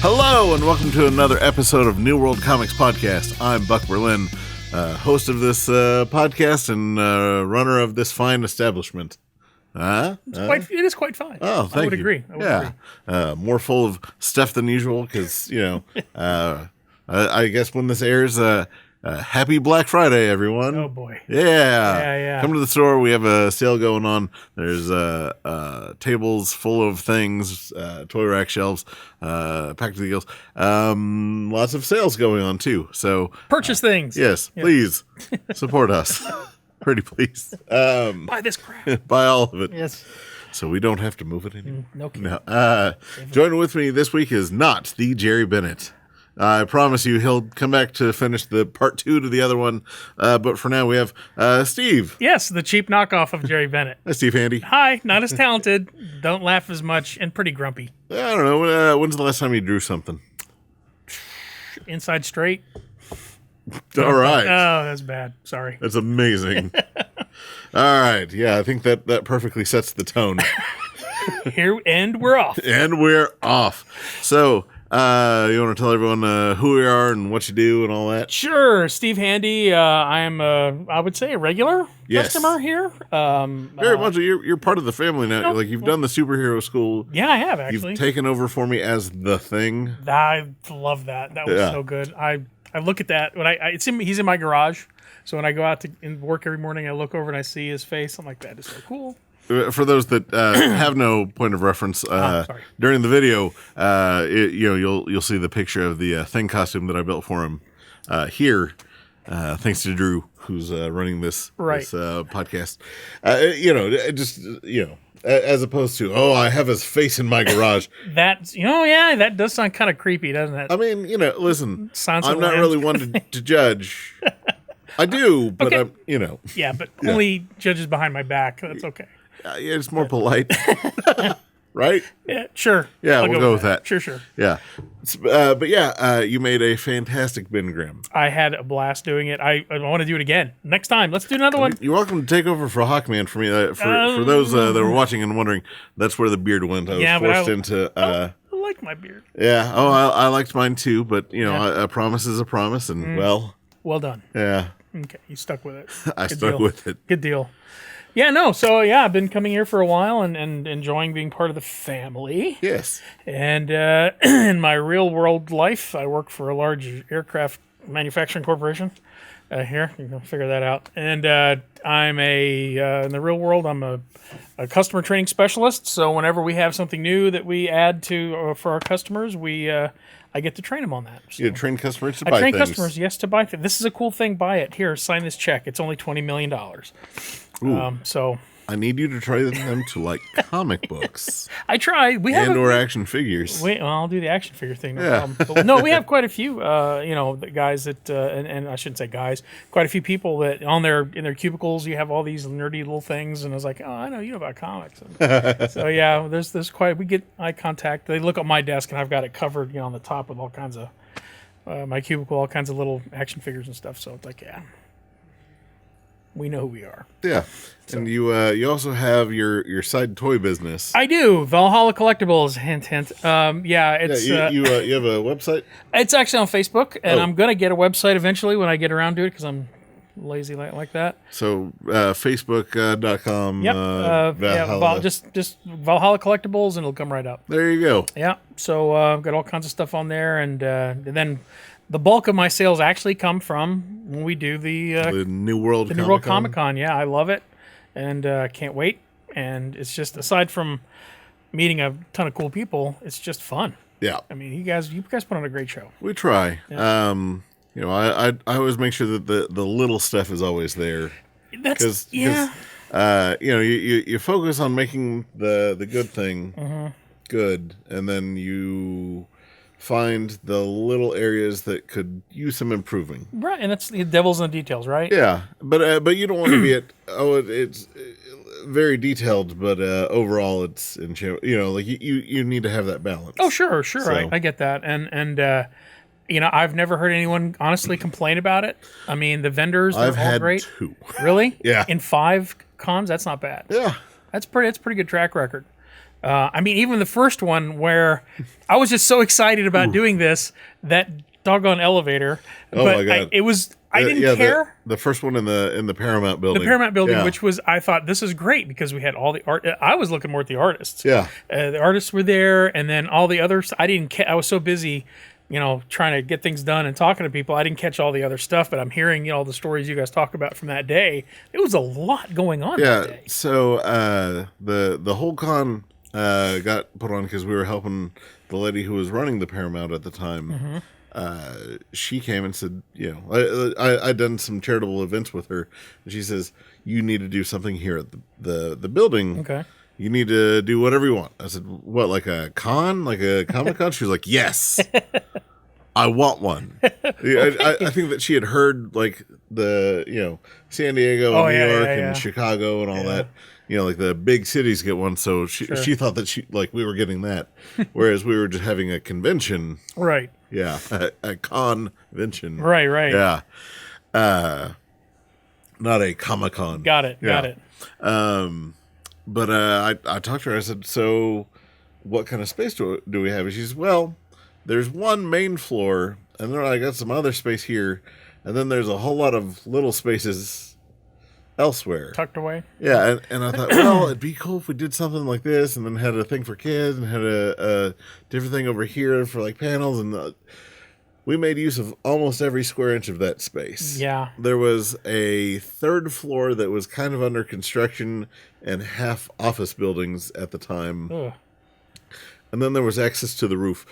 Hello, and welcome to another episode of New World Comics Podcast. I'm Buck Berlin, host of this podcast and runner of this fine establishment. It is quite fine. Oh, thank you. I would agree. More full of stuff than usual because, I guess when this airs, happy Black Friday, everyone. Oh, boy. Yeah. Come to the store. We have a sale going on. There's tables full of things, toy rack shelves, packed to the gills. Lots of sales going on, too. So purchase things. Yes, please support us. Pretty please. Buy this crap. Buy all of it. Yes. So we don't have to move it anymore. No kidding. Joining with me this week is not the Jerry Bennett. I promise you he'll come back to finish the part 2 to the other one. But for now we have Steve. Yes, the cheap knockoff of Jerry Bennett. Hi, Steve Handy. Hi, not as talented, don't laugh as much, and pretty grumpy. I don't know. When's the last time you drew something? Inside straight. All right. Oh, that's bad. Sorry. That's amazing. All right. Yeah, I think that perfectly sets the tone. And we're off. And we're off. So, you want to tell everyone who we are and what you do and all that? Sure. Steve Handy. I am, I would say, a regular customer here. Very much. You're part of the family now. You've done the superhero school. Yeah, I have, actually. You've taken over for me as the Thing. I love that. That was so good. I look at that when he's in my garage. So when I go out to work every morning, I look over and I see his face. I'm like, that is so cool. For those that have no point of reference, during the video, you'll see the picture of the Thing costume that I built for him here, thanks to Drew, who's running this podcast. As opposed to, I have his face in my garage. That does sound kind of creepy, doesn't it? I mean, listen, I'm not really one to judge. I do, but I'm, Yeah, but only judges behind my back. That's okay. It's more polite. Right? Yeah, sure. Yeah, we'll go with that. Sure. Yeah. You made a fantastic Bengram. I had a blast doing it. I want to do it again. Next time. Let's do another one. You're welcome to take over for Hawkman for me. For those that were watching and wondering, that's where the beard went. I was forced into... I like my beard. Yeah. I liked mine too, but, a promise is a promise, and Well done. Yeah. Okay, you stuck with it. I stuck with it. Good deal. Yeah, no. So I've been coming here for a while and enjoying being part of the family. Yes. And in my real world life, I work for a large aircraft manufacturing corporation. Here, you can figure that out. And I'm in the real world, I'm a customer training specialist. So whenever we have something new that we add to for our customers, I get to train them on that. So you train customers to buy things. I train customers, yes, to buy things. This is a cool thing. Buy it. Here, sign this check. It's only $20 million. So I need you to train them to like comic books. I try. We have or action figures. I'll do the action figure thing. No problem. But we have quite a few, the guys that, and I shouldn't say guys, quite a few people that in their cubicles, you have all these nerdy little things. And I was like, I know you know about comics. So there's quite, we get eye contact. They look at my desk and I've got it covered, on the top with all kinds of, my cubicle, all kinds of little action figures and stuff. So it's like, we know who we are. Yeah. So. And you also have your side toy business. I do. Valhalla Collectibles, hint, hint. It's... you have a website? It's actually on Facebook, and I'm going to get a website eventually when I get around to it, because I'm lazy like that. So, facebook.com, yep. Valhalla. Just Valhalla Collectibles, and it'll come right up. There you go. Yeah. So, I've got all kinds of stuff on there, and then... The bulk of my sales actually come from when we do the New World Comic-Con. Yeah, I love it, and can't wait. And it's just, aside from meeting a ton of cool people, it's just fun. Yeah. I mean, you guys put on a great show. We try. Yeah. I always make sure that the little stuff is always there. That's you focus on making the good thing good, and then you find the little areas that could use some improving. Right, and that's the devil's in the details, right? Yeah, but you don't want to be it's very detailed, but overall it's you need to have that balance. Oh, sure, so. I get that, and I've never heard anyone honestly complain about it. I mean, the vendors are all great. I've had 2. Really? Yeah. In 5 cons, that's not bad. Yeah. That's pretty good track record. I mean, even the first one where I was just so excited about doing this, that doggone elevator. Oh but my God. I didn't care. The first one in the Paramount building. The Paramount building, Yeah. which was, I thought, this is great because we had all the art. I was looking more at the artists. Yeah. The artists were there, and then all the others. I was so busy, trying to get things done and talking to people. I didn't catch all the other stuff, but I'm hearing, all the stories you guys talk about from that day. It was a lot going on that day. So the whole con got put on because we were helping the lady who was running the Paramount at the time. Mm-hmm. She came and said, I'd done some charitable events with her. And she says, you need to do something here at the building. Okay. You need to do whatever you want. I said, what, like a con? Like a Comic Con? She was like, yes, I want one. I think that she had heard like the, San Diego, New York, and Chicago and all that. Like the big cities get one. So she thought that we were getting that. Whereas we were just having a convention. Right. Yeah. A convention. Right. Yeah. Not a Comic Con. Got it. But I talked to her. I said, so what kind of space do we have? And she says, well, there's one main floor, and then I got some other space here, and then there's a whole lot of little spaces elsewhere. Tucked away? Yeah, and I thought, well, it'd be cool if we did something like this, and then had a thing for kids, and had a different thing over here for like panels, and we made use of almost every square inch of that space. Yeah. There was a third floor that was kind of under construction and half office buildings at the time. Ugh. And then there was access to the roof.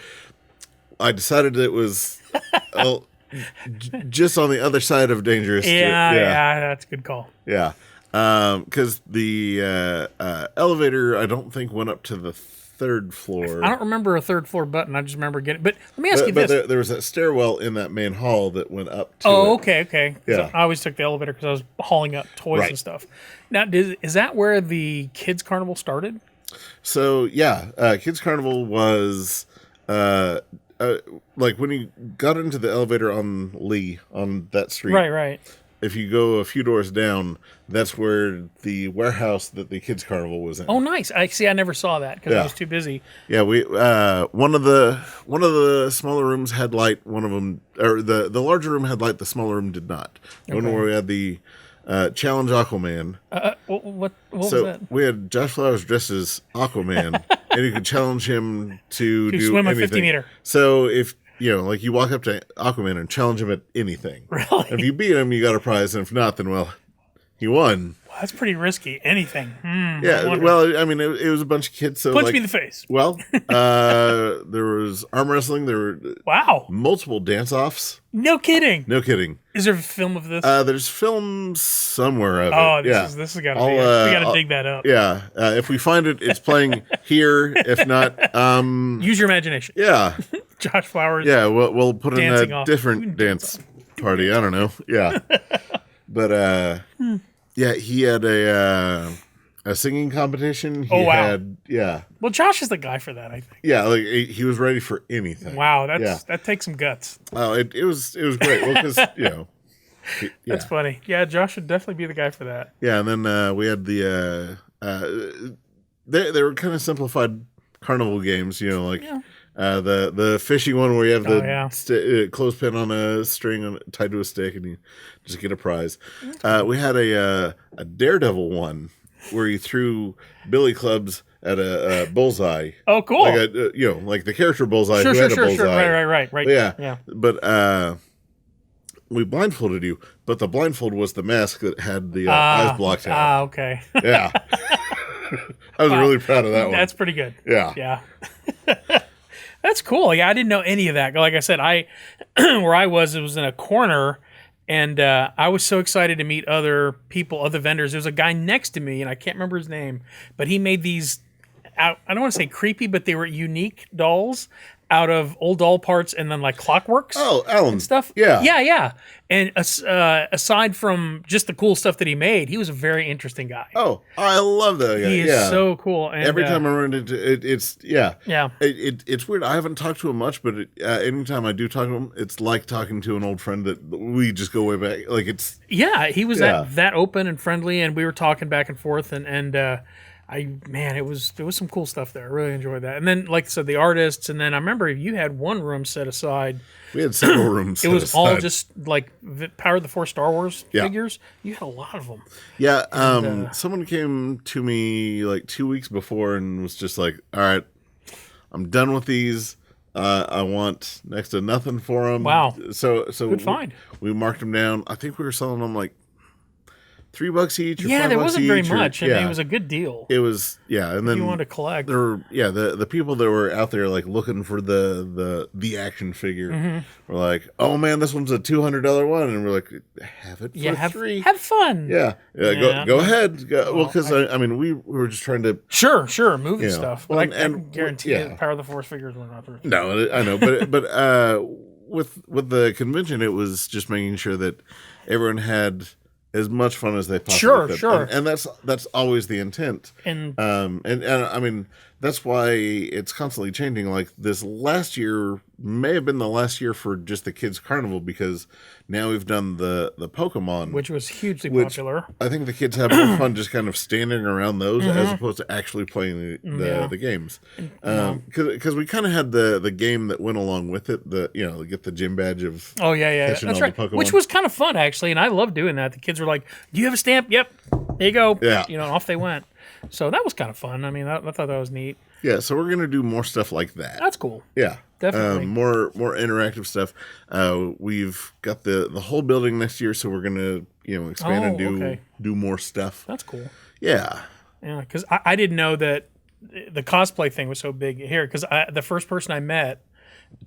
I decided it was just on the other side of dangerous. Yeah, that's a good call. Yeah. Because the elevator, I don't think, went up to the third floor. I don't remember a third floor button. I just remember getting. But let me ask you this: there was that stairwell in that main hall that went up to. Oh, it. okay. Yeah. So I always took the elevator because I was hauling up toys and stuff. Now, is that where the kids' carnival started? So yeah, Kids Carnival was like when you got into the elevator on Lee on that street. Right. If you go a few doors down, that's where the warehouse that the Kids Carnival was in. Oh, nice. I never saw that because I was too busy. Yeah, we one of the smaller rooms had light. One of them, or the larger room had light. The smaller room did not. The one where we had the Challenge Aquaman. What was So that? we had Josh Flowers dressed as Aquaman, and you could challenge him to do swim a anything. 50-meter. So if you walk up to Aquaman and challenge him at anything. Really? If you beat him, you got a prize, and if not, then well, he won. Well, that's pretty risky. Anything. Yeah. Well, I mean, it was a bunch of kids. So Punch me in the face. Well, there was arm wrestling. There were multiple dance-offs. No kidding. No kidding. Is there a film of this? There's films somewhere of it. Oh, this has got to be. We got to dig that up. Yeah. If we find it, it's playing here. If not, use your imagination. Yeah. Josh Flowers. Yeah, we'll put in dancing a off. different dance party. I don't know. Yeah. But yeah, he had a singing competition. He had Well, Josh is the guy for that, I think. Yeah, like he was ready for anything. Wow, that takes some guts. Oh, it was great. Well, because That's funny. Yeah, Josh should definitely be the guy for that. Yeah, and then we had the they were kind of simplified carnival games. The fishing one where you have the clothespin on a string tied to a stick and you just get a prize. We had a Daredevil one where you threw billy clubs at a bullseye. Oh, cool! Like like the character bullseye. Sure. Bullseye. Right. Yeah. But we blindfolded you, but the blindfold was the mask that had the eyes blocked out. Okay. Yeah. I was really proud of that one. That's pretty good. Yeah. That's cool. Yeah, I didn't know any of that. Like I said, where I was, it was in a corner, and I was so excited to meet other people, other vendors. There was a guy next to me, and I can't remember his name, but he made these, I don't want to say creepy, but they were unique dolls out of old doll parts and then like clockworks. Oh, Alan. And stuff. Yeah. And aside from just the cool stuff that he made, he was a very interesting guy. Oh, I love that guy. He is so cool. And, every time I run into it, it's Yeah. It's weird. I haven't talked to him much, but anytime I do talk to him, it's like talking to an old friend that we just go way back. Like it's he was that open and friendly, and we were talking back and forth, and It was some cool stuff there. I really enjoyed that. And then, like I said, the artists, and then I remember you had one room set aside. We had several rooms. It was all just like Power of the Four Star Wars figures. You had a lot of them. Yeah. Someone came to me like 2 weeks before and was just like, "All right, I'm done with these. I want next to nothing for them." Wow. So good find. We marked them down. I think we were selling them like $3 each. Or yeah, there wasn't very each, much. I mean, it was a good deal. It was, and then you wanted to collect. There were, the people that were out there like looking for the action figure were like, "Oh man, this one's a $200 one," and we're like, "Have it for $3. Have fun." Yeah. Go ahead. Well, because I mean, we were just trying to sure movie stuff. But well, I can guarantee you, Power of the Force figures were not worth it. No, I know, but with the convention, it was just making sure that everyone had as much fun as they possibly could. Sure. And that's always the intent. And I mean, that's why it's constantly changing. Like this last year may have been the last year for just the kids carnival, because now we've done the Pokemon, which was hugely popular. I think the kids have more fun just kind of standing around those as opposed to actually playing the games. Because we kind of had the game that went along with it, get the gym badge of that's right, which was kind of fun actually, and I love doing that. The kids were like, "Do you have a stamp?" "Yep." "There you go." Off they went. So that was kind of fun. I mean, I thought that was neat. Yeah, so we're gonna do more stuff like that. That's cool. Yeah, definitely. More interactive stuff. We've got the whole building next year, so we're gonna expand and do more stuff. That's cool. Yeah, because I didn't know that the cosplay thing was so big here. Because the first person I met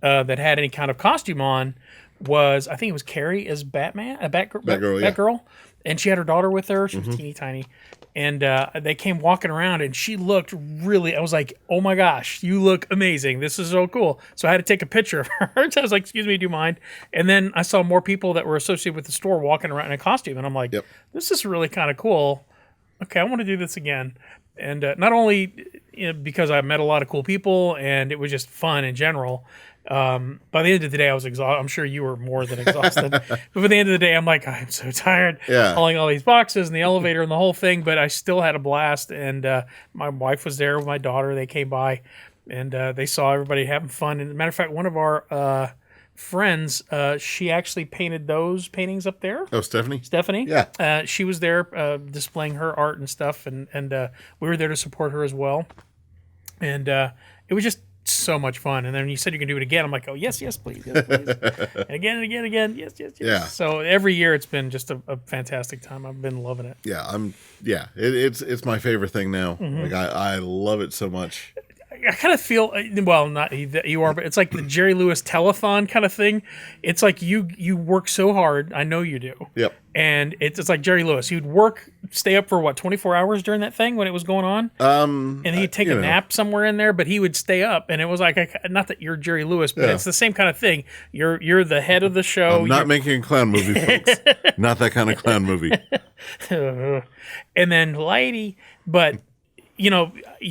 that had any kind of costume on was, I think it was Carrie as Batman, Batgirl, and she had her daughter with her. She was teeny tiny. And they came walking around, and she looked really, I was like, "Oh my gosh, you look amazing. This is so cool." So I had to take a picture of her. So I was like, "Excuse me, do you mind?" And then I saw more people that were associated with the store walking around in a costume. And I'm like, "This is really kind of cool. Okay, I want to do this again." And not only because I met a lot of cool people, and it was just fun in general. By the end of the day, I was exhausted. I'm sure you were more than exhausted. But by the end of the day, I'm like, I'm so tired. Hauling all these boxes and the elevator and the whole thing. But I still had a blast. And my wife was there with my daughter. They came by, and they saw everybody having fun. And as a matter of fact, one of our friends, she actually painted those paintings up there. Oh, Stephanie? Yeah. She was there displaying her art and stuff. And we were there to support her as well. And it was just so much fun. And then you said you can do it again. I'm like, "Oh, yes, please. Yes, please." And again. Yes. Yeah. So every year it's been just a fantastic time. I've been loving it. Yeah. It's my favorite thing now. Like I love it so much. I kind of feel, well, not that you are, but it's like the Jerry Lewis telethon kind of thing. It's like you work so hard. I know you do. Yep. And it's like Jerry Lewis. You'd stay up for 24 hours during that thing when it was going on? And he'd take a nap somewhere in there, but he would stay up. And it was like, not that you're Jerry Lewis, but it's the same kind of thing. You're the head of the show. I'm not making a clown movie, folks. Not that kind of clown movie. And then Lady, but...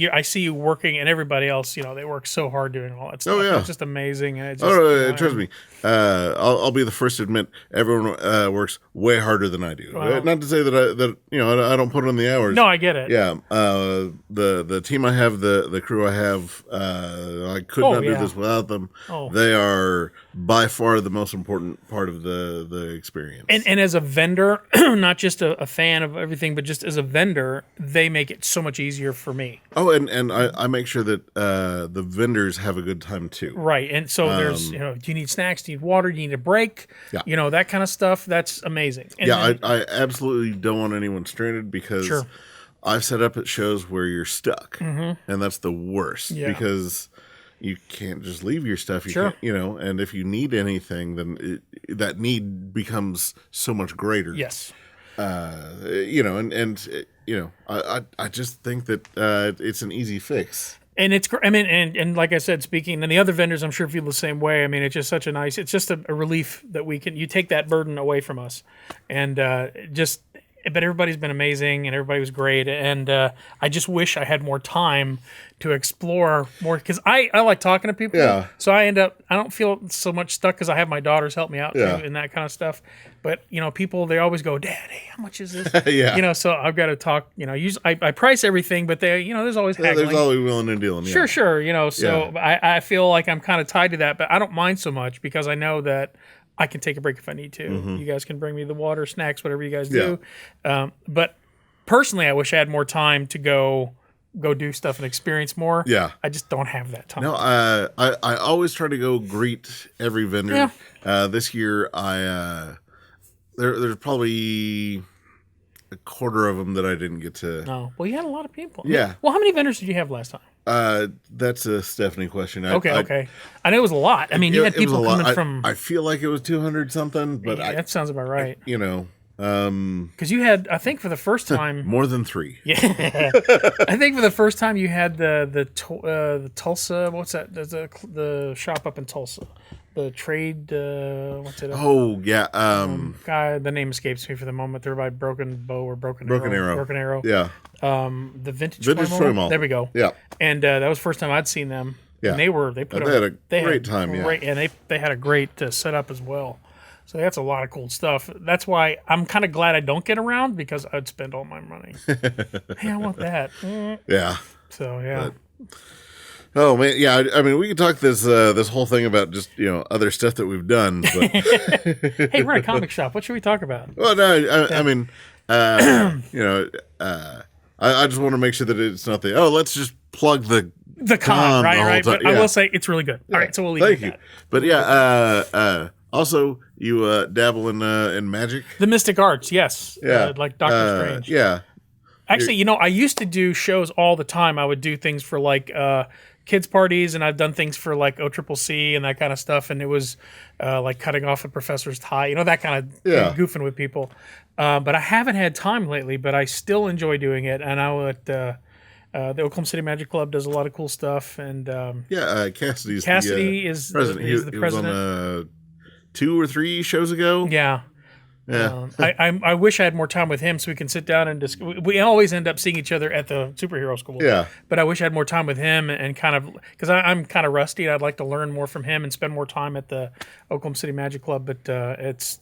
I see you working, and everybody else, they work so hard doing all that stuff. Oh, yeah. It's just amazing. And trust me. I'll be the first to admit everyone works way harder than I do. Wow. Not to say that I don't put in the hours. No, I get it. Yeah. The team I have, the crew I have, I could not do this without them. Oh. They are by far the most important part of the experience. And as a vendor, not just a fan of everything, but just as a vendor, they make it so much easier for me. Oh, and I make sure that the vendors have a good time too. Right. And so there's, do you need snacks? Do you need water? Do you need a break? Yeah. That kind of stuff. That's amazing. And I absolutely don't want anyone stranded, because I've set up at shows where you're stuck, and that's the worst because you can't just leave your stuff. You can't, and if you need anything, then that need becomes so much greater. Yes. I just think that it's an easy fix. And it's, I mean, and like I said, speaking, and the other vendors, I'm sure feel the same way. I mean, it's just such it's just a relief that you take that burden away from us. And but everybody's been amazing and everybody was great. And I just wish I had more time to explore more because I like talking to people. Yeah. So I don't feel so much stuck because I have my daughters help me out too and that kind of stuff. But, people, they always go, Dad, hey, how much is this? Yeah. So I've got to talk, I price everything, but there's always haggling. There's always willing and dealing. Yeah. Sure. So I feel like I'm kind of tied to that, but I don't mind so much because I know that I can take a break if I need to. Mm-hmm. You guys can bring me the water, snacks, whatever you guys do. But personally, I wish I had more time to go do stuff and experience more. Yeah. I just don't have that time. No, I always try to go greet every vendor. Yeah. This year, there's probably a quarter of them that I didn't get to. No. Well, you had a lot of people. Yeah. Well, how many vendors did you have last time? That's a Stephanie question. Okay. I know it was a lot. I mean, you had people coming from. I feel like it was 200 something, but that sounds about right. Because you had, I think, for the first time. more than 3. Yeah. I think for the first time you had the Tulsa. What's that? There's the shop up in Tulsa. The trade. What's it? Oh yeah. Guy, the name escapes me for the moment. They're by Broken Bow or Broken Arrow. Broken Arrow. Yeah. The Vintage Toy Mall. There we go. Yeah. And that was the first time I'd seen them. Yeah. And they had a great time. Yeah. And they had a great setup as well. So that's a lot of cool stuff. That's why I'm kind of glad I don't get around because I'd spend all my money. Hey, I want that. Yeah. So yeah. Oh man, yeah. I mean, we could talk this whole thing about just other stuff that we've done. But hey, we're at a comic shop. What should we talk about? Well, no, I mean, I just want to make sure that it's not let's just plug the con, right. But I will say it's really good. Yeah. All right, so we'll leave it at that. But yeah, also you dabble in magic, the mystic arts, yes. Yeah, like Doctor Strange. Yeah. Actually, I used to do shows all the time. I would do things for like kids parties, and I've done things for like OCCC and that kind of stuff. And it was like cutting off a professor's tie, that kind of goofing with people. But I haven't had time lately. But I still enjoy doing it. And I would. The Oklahoma City Magic Club does a lot of cool stuff. And Cassidy is president. He's the president. He was on 2 or 3 shows ago. Yeah. Yeah. I wish I had more time with him so we can sit down and discuss. We always end up seeing each other at the superhero school. Yeah. But I wish I had more time with him and kind of because I'm kind of rusty. And I'd like to learn more from him and spend more time at the Oklahoma City Magic Club. But it's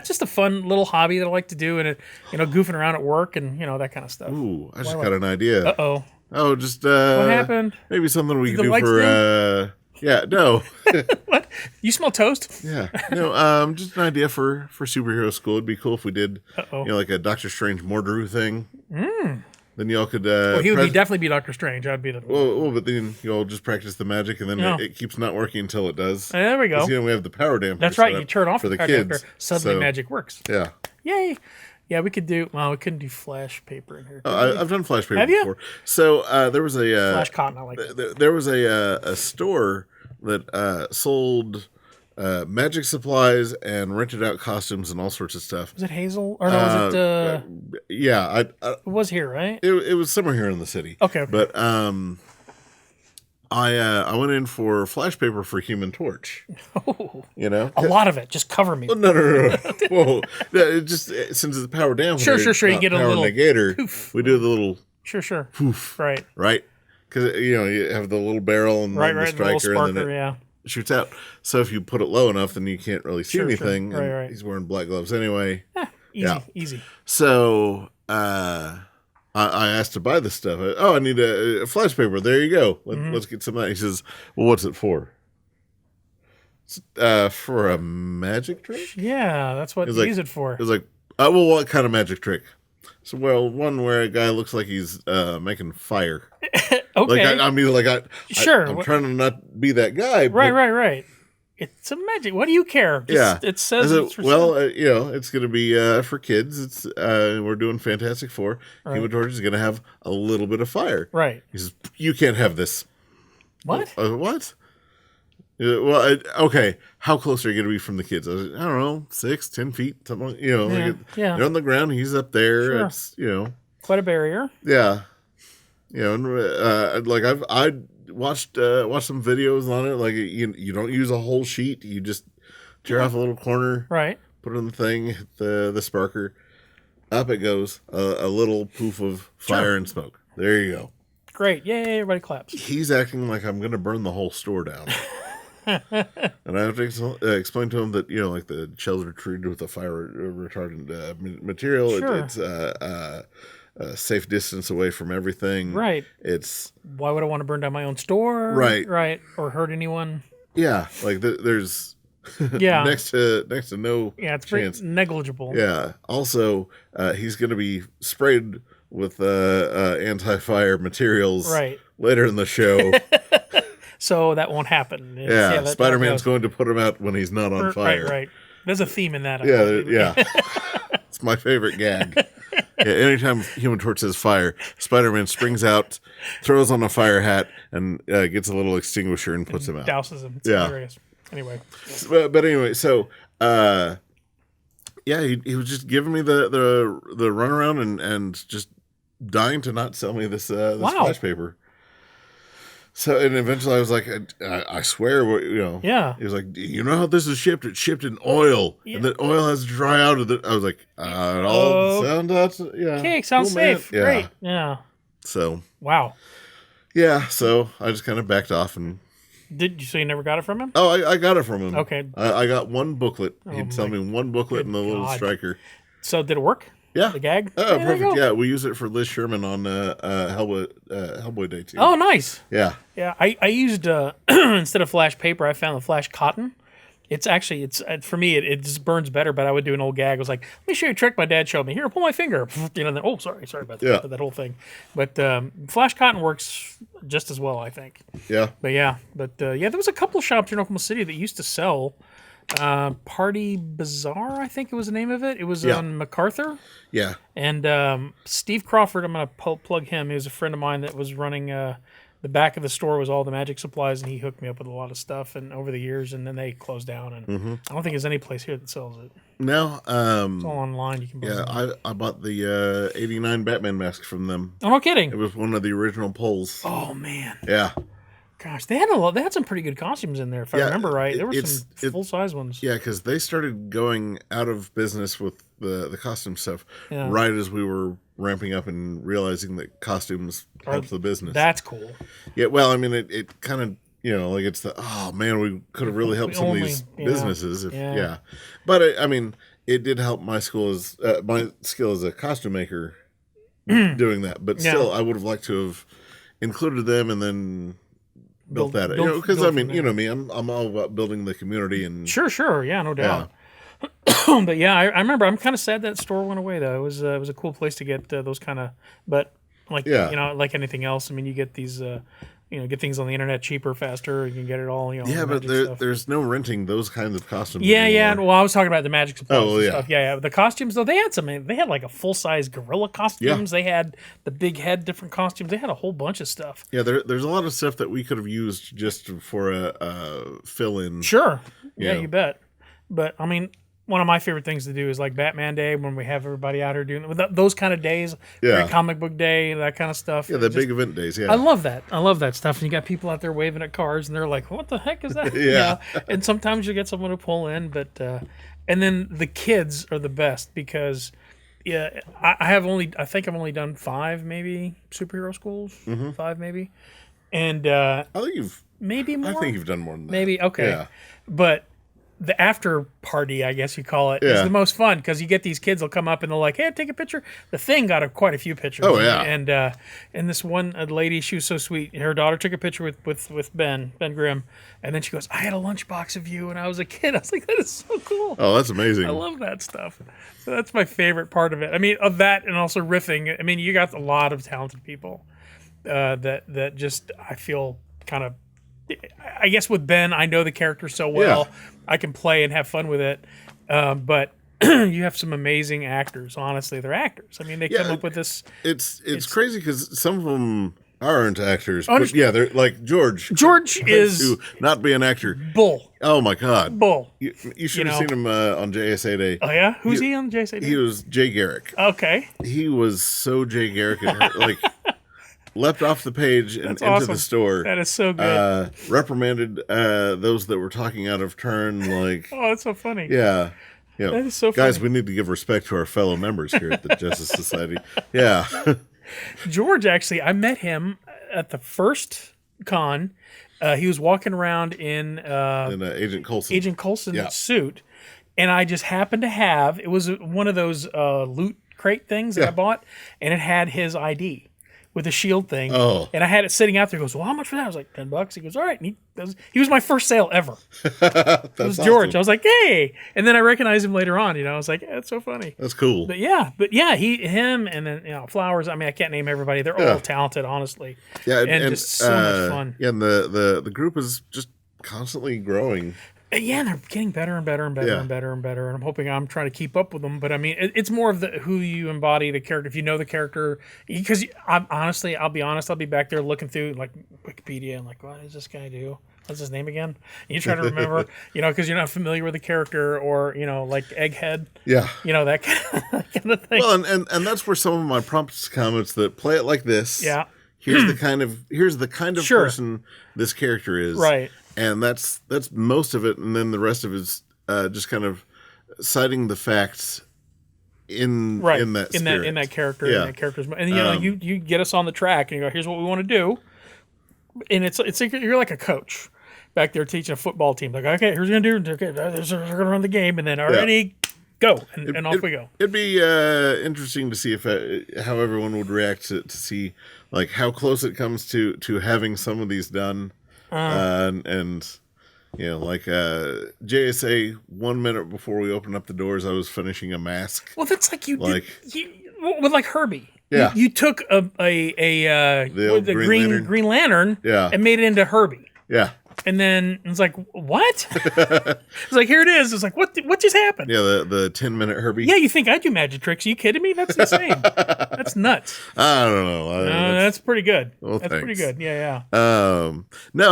just a fun little hobby that I like to do and goofing around at work and that kind of stuff. Ooh, I just got an idea. Uh-oh. Oh, just what happened? Maybe something we can do for yeah, no. What? You smell toast? Yeah. No, just an idea for superhero school. It'd be cool if we did like a Doctor Strange Mordru thing. Then y'all could he would definitely be Doctor Strange. I'd be the well, but then y'all just practice the magic and then it keeps not working until it does. There we go. We have the power damper. That's right. You turn off for the power kids. Damper, suddenly magic works. Yeah. Yay. Yeah, we could do. Well, we couldn't do flash paper in here. I've done flash paper Have you? before. So there was a flash cotton. I like that. There was a store that sold magic supplies and rented out costumes and all sorts of stuff. Was it Hazel or no? Was it? Yeah, it was here, right? It was somewhere here in the city. Okay. But I went in for flash paper for Human Torch. Oh, a lot of it. Just cover me. Well, no. Whoa! It just since it's power down. Sure. You get a little negator. Poof. We do the little. Sure. Poof. Right. Because you have the little barrel and the striker, the and then it shoots out. So if you put it low enough, then you can't really see anything. Sure. Right. He's wearing black gloves anyway. Easy. So I asked to buy this stuff. I need a flash paper. There you go. Let's get some of that. He says, "Well, what's it for?" It's, for a magic trick. Yeah, that's what you use it for. It was like, well, what kind of magic trick? So, one where a guy looks like he's making fire. Okay. Sure. I'm trying to not be that guy. Right. It's a magic. What do you care? It says it's for it's going to be for kids. It's we're doing Fantastic Four. Right. Human Torch is going to have a little bit of fire. Right. He says, "You can't have this." What? What? Well, okay. How close are you going to be from the kids? I don't know, 6, 10 feet, something. They're on the ground. He's up there. Sure. It's quite a barrier. Yeah. I watched some videos on it. Like you don't use a whole sheet. You just tear off a little corner. Right. Put it in the thing. Hit the sparker. up it goes, a little poof of fire and smoke. There you go. Great. Yay, everybody claps. He's acting like I'm going to burn the whole store down. And I have to explain to him that, like the shells are treated with a fire retardant material. Sure. It's a safe distance away from everything. Right. Why would I want to burn down my own store? Right. Right. Or hurt anyone? Yeah. Like there's next to no it's chance. pretty negligible. Yeah. Also, he's going to be sprayed with anti-fire materials later in the show. So that won't happen. Spider-Man's going to put him out when he's not on fire. Right. There's a theme in that. Yeah. It's my favorite gag. Anytime Human Torch says fire, Spider-Man springs out, throws on a fire hat, and gets a little extinguisher and puts him out. Douses him. It's hilarious. Anyway. But anyway, so... he was just giving me the runaround and just dying to not sell me this splash paper. So, and eventually I was like, I swear, Yeah. He was like, you know how this is shipped? It's shipped in oil. Yeah. And that oil has to dry out of it. I was like, it all sounds, okay, sounds cool, safe. Man. Great. Yeah. So. Wow. Yeah, so I just kind of backed off and. So you never got it from him? Oh, I got it from him. Okay. I got one booklet. He'd sell me one booklet and the little striker. So did it work? Yeah. The gag? Oh, perfect. Yeah, we used it for Liz Sherman on Hellboy Day 2. Oh, nice. Yeah. Yeah, I used, instead of flash paper, I found the flash cotton. It's actually, for me, it just burns better, but I would do an old gag. I was like, let me show you a trick my dad showed me. Here, pull my finger. Then, sorry about that, that whole thing. But flash cotton works just as well, I think. Yeah. But there was a couple of shops in Oklahoma City that used to sell Party Bazaar, I think it was the name of it. It was on MacArthur. Yeah. And Steve Crawford, I'm going to plug him. He was a friend of mine that was running the back of the store was all the magic supplies, and he hooked me up with a lot of stuff. And over the years, and then they closed down. And I don't think there's any place here that sells it. No. It's all online. You can buy it. I bought the 89 Batman mask from them. Oh, no kidding. It was one of the original pulls. Oh, man. Yeah. Gosh, they had some pretty good costumes in there, if I remember right. There were some full-size ones. Yeah, because they started going out of business with the costume stuff right as we were ramping up and realizing that costumes helps the business. That's cool. Yeah, well, I mean, it kind of, it's we could have really helped some of these businesses. But, it did help my skill as a costume maker doing that. But still, I would have liked to have included them and then... built that, because you know me, I'm all about building the community and sure, yeah, no doubt. Yeah. But yeah, I remember. I'm kind of sad that store went away though. It was a cool place to get those kind of, but like like anything else. I mean, you get these get things on the internet cheaper, faster. You can get it all. Yeah, but there's no renting those kinds of costumes. Yeah, anymore. yeah. Well, I was talking about the magic supplies and yeah. stuff. Yeah. The costumes though, they had like a full size gorilla costumes. Yeah. They had the big head, different costumes. They had a whole bunch of stuff. Yeah, there's a lot of stuff that we could have used just for a fill in. Sure. Yeah, you bet. But I mean, one of my favorite things to do is like Batman Day when we have everybody out here doing those kind of days. Yeah. Comic book day, that kind of stuff. Yeah, the big event days. Yeah. I love that. I love that stuff. And you got people out there waving at cars and they're like, what the heck is that? Yeah. And sometimes you get someone to pull in, but, and then the kids are the best because I think I've only done 5 maybe superhero schools, 5 maybe. And, I think you've maybe more. I think you've done more than that. Maybe. Okay. Yeah. But the after party, I guess you call it, is the most fun because you get these kids will come up and they're like, "Hey, take a picture." The Thing got quite a few pictures. Oh yeah, and this one lady, she was so sweet. Her daughter took a picture with Ben Grimm, and then she goes, "I had a lunchbox of you when I was a kid." I was like, "That is so cool." Oh, that's amazing. I love that stuff. So that's my favorite part of it. I mean, of that and also riffing. I mean, you got a lot of talented people that just I feel kind of. I guess with Ben, I know the character so well. Yeah. I can play and have fun with it. But you have some amazing actors. Honestly, they're actors. I mean, they come up with this. It's crazy because some of them aren't actors. But they're like George. George is to not be an actor. Bull. Oh my God. Bull. You should have seen him on JSA Day. Oh yeah, who's he on JSA Day? He was Jay Garrick. Okay. He was so Jay Garrick, like. Leapt off the page and into the store. That is so good. Reprimanded those that were talking out of turn. Like, oh, that's so funny. Yeah. You know, That is so guys, funny. we need to give respect to our fellow members here at the Justice Society. Yeah. George, actually, I met him at the first con. He was walking around in And Agent Coulson. Agent Coulson's suit, and I just happened to have, it was one of those loot crate things that I bought, and it had his ID with the shield thing. Oh. And I had it sitting out there. He goes, well, how much for that? I was like, $10. He goes, all right. And he was my first sale ever. It was George. Awesome. I was like, hey. And then I recognized him later on. I was like, that's so funny. That's cool. But him, and then Flowers. I mean, I can't name everybody. They're all talented, honestly. Yeah, and just so much fun. Yeah, and the group is just constantly growing. Yeah, and they're getting better and better and better and better and better. And I'm trying to keep up with them. But I mean, it's more of who you embody the character. If you know the character, because I'll be honest, I'll be back there looking through like Wikipedia and like, what does this guy do? What's his name again? And you try to remember, because you're not familiar with the character, or like Egghead. Yeah. That kind of thing. Well, and that's where some of my prompts comments that play it like this. Yeah. Here's the kind of person this character is. Right. And that's most of it, and then the rest of it is just kind of citing the facts in that in that character, in that character's, and you get us on the track, and you go, here's what we want to do, and it's like you're like a coach back there teaching a football team, like, okay, here's what we're gonna do, okay, we're gonna run the game, and then already go, and off we go. It'd be interesting to see if how everyone would react to see like how close it comes to having some of these done. And like JSA, 1 minute before we opened up the doors, I was finishing a mask. Well, that's like you with like Herbie. Yeah, you took the Green Lantern, and made it into Herbie. Yeah, and then it's like, what? It's like, here it is. It's like, what just happened? Yeah, the 10-minute Herbie. Yeah, you think I do magic tricks? Are you kidding me? That's insane. That's nuts. I don't know. That's pretty good. Well, that's thanks. pretty good. Yeah. No,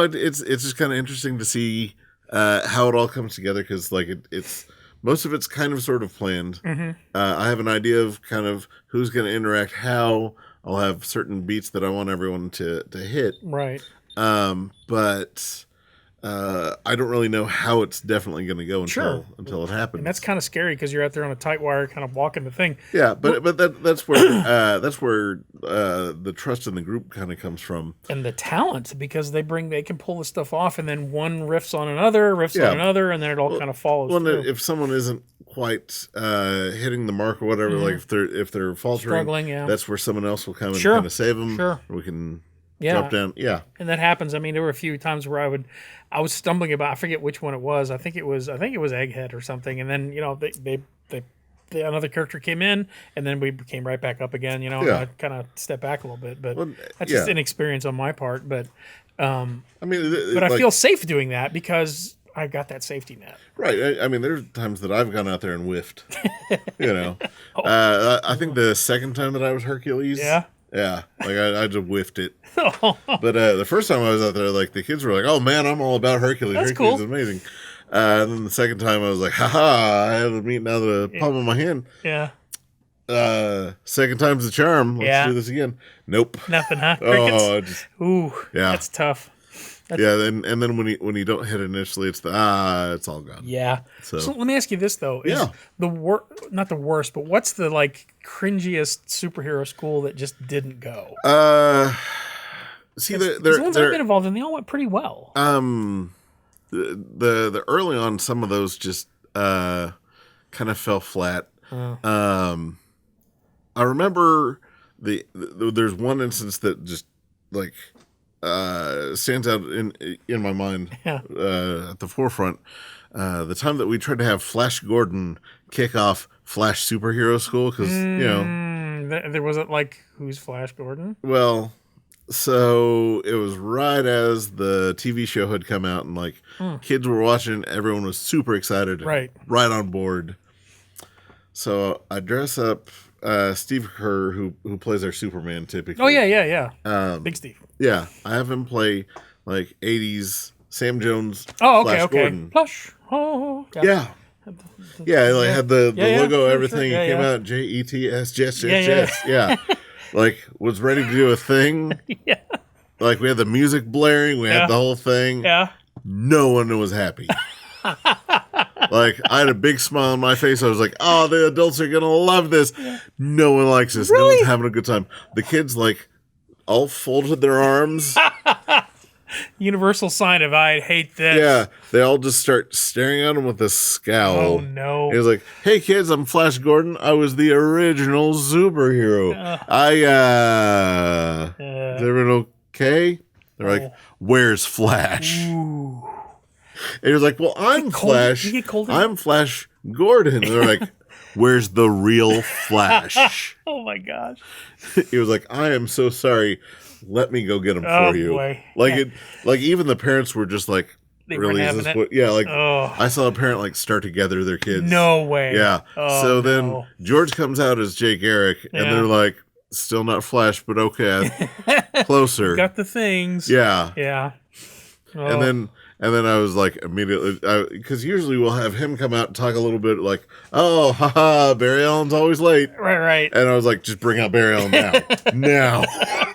it's just kind of interesting to see how it all comes together, because like it's most of it's kind of sort of planned. Mm-hmm. I have an idea of kind of who's going to interact, how. I'll have certain beats that I want everyone to hit. Right. But I don't really know how it's definitely going to go until it happens. And that's kind of scary, because you're out there on a tight wire, kind of walking the thing. Yeah, but that's where the trust in the group kind of comes from, and the talent, because they can pull this stuff off, and then one riffs on another, and then it all kind of follows. Well, through. If someone isn't quite hitting the mark or whatever, like if they're faltering, struggling, that's where someone else will come and kind of save them. Sure, we can. Drop down, and that happens. I mean, there were a few times where I was stumbling about. I forget which one it was. I think it was Egghead or something. And then another character came in, and then we came right back up again. And I kind of stepped back a little bit, but that's just inexperience on my part. But I feel safe doing that because I got that safety net. Right. I mean, there's times that I've gone out there and whiffed. I think the second time that I was Hercules. Yeah. Yeah, like I just whiffed it. But the first time I was out there, like the kids were like, "Oh man, I'm all about Hercules. That's Hercules cool. is amazing." And then the second time I was like, "Haha, I have the meat out of the palm of my hand." Yeah. Second time's the charm. Let's do this again. Nope. Nothing, huh? Crickets? Yeah. That's tough. And then when you don't hit it initially, it's it's all gone. Yeah. So let me ask you this though: is not the worst, but what's the cringiest superhero school that just didn't go? See, the ones I've been involved in, they all went pretty well. The early on, some of those just kind of fell flat. I remember there's one instance that just stands out in my mind at the forefront. The time that we tried to have Flash Gordon kick off Flash Superhero School, because there wasn't who's Flash Gordon. Well, so it was right as the TV show had come out, and kids were watching. Everyone was super excited, right on board. So I dress up Steve Kerr, who plays our Superman typically. Oh yeah. Big Steve. Yeah, I have him play 80s Sam Jones. Oh, Flash Gordon. Plush. Oh, yeah. Had the logo, everything. It came out JETS, Jess. Yeah. Was ready to do a thing. Yeah. We had the music blaring. We had the whole thing. Yeah. No one was happy. Like, I had a big smile on my face. I was like, oh, the adults are going to love this. No one likes this. Really? No one's having a good time. The kids, like, all folded their arms. Universal sign of I hate this. Yeah. They all just start staring at him with a scowl. Oh, no. He was like, hey, kids, I'm Flash Gordon. I was the original superhero. Is everyone okay? They're like, where's Flash? Ooh. And he was like, well, I'm Flash. I'm Flash Gordon. And they're like, where's the real Flash? Oh, my gosh. He was like, I am so sorry. Let me go get him for you. Boy. Like even the parents were just like, They really? weren't Is having this it? what? Yeah, like Oh. I saw a parent like start to gather their kids. No way. Yeah. Oh, so then no. George comes out as Jake Eric, and they're like, still not Flash, but okay, closer. Got the things. Yeah. Yeah. Oh. And then I was like immediately, because usually we'll have him come out and talk a little bit like, oh, haha, Barry Allen's always late. Right. And I was like, just bring out Barry Allen now. Now.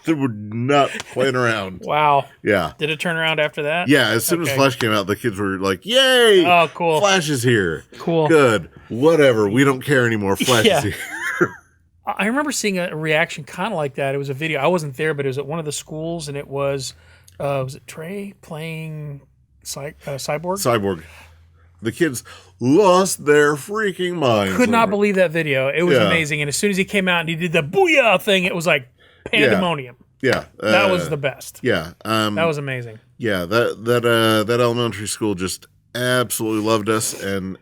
We're not playing around. Wow. Yeah. Did it turn around after that? Yeah, as soon as Flash came out, the kids were like, yay! Oh, cool. Flash is here. Cool. Good. Whatever. We don't care anymore. Flash is here. I remember seeing a reaction kind of like that. It was a video. I wasn't there, but it was at one of the schools, and it was it Trey playing Cyborg? Cyborg. The kids lost their freaking minds. Could not believe that video. It was amazing. And as soon as he came out and he did the booyah thing, it was like pandemonium. Yeah. That was the best. Yeah. That was amazing. Yeah. That elementary school just absolutely loved us, and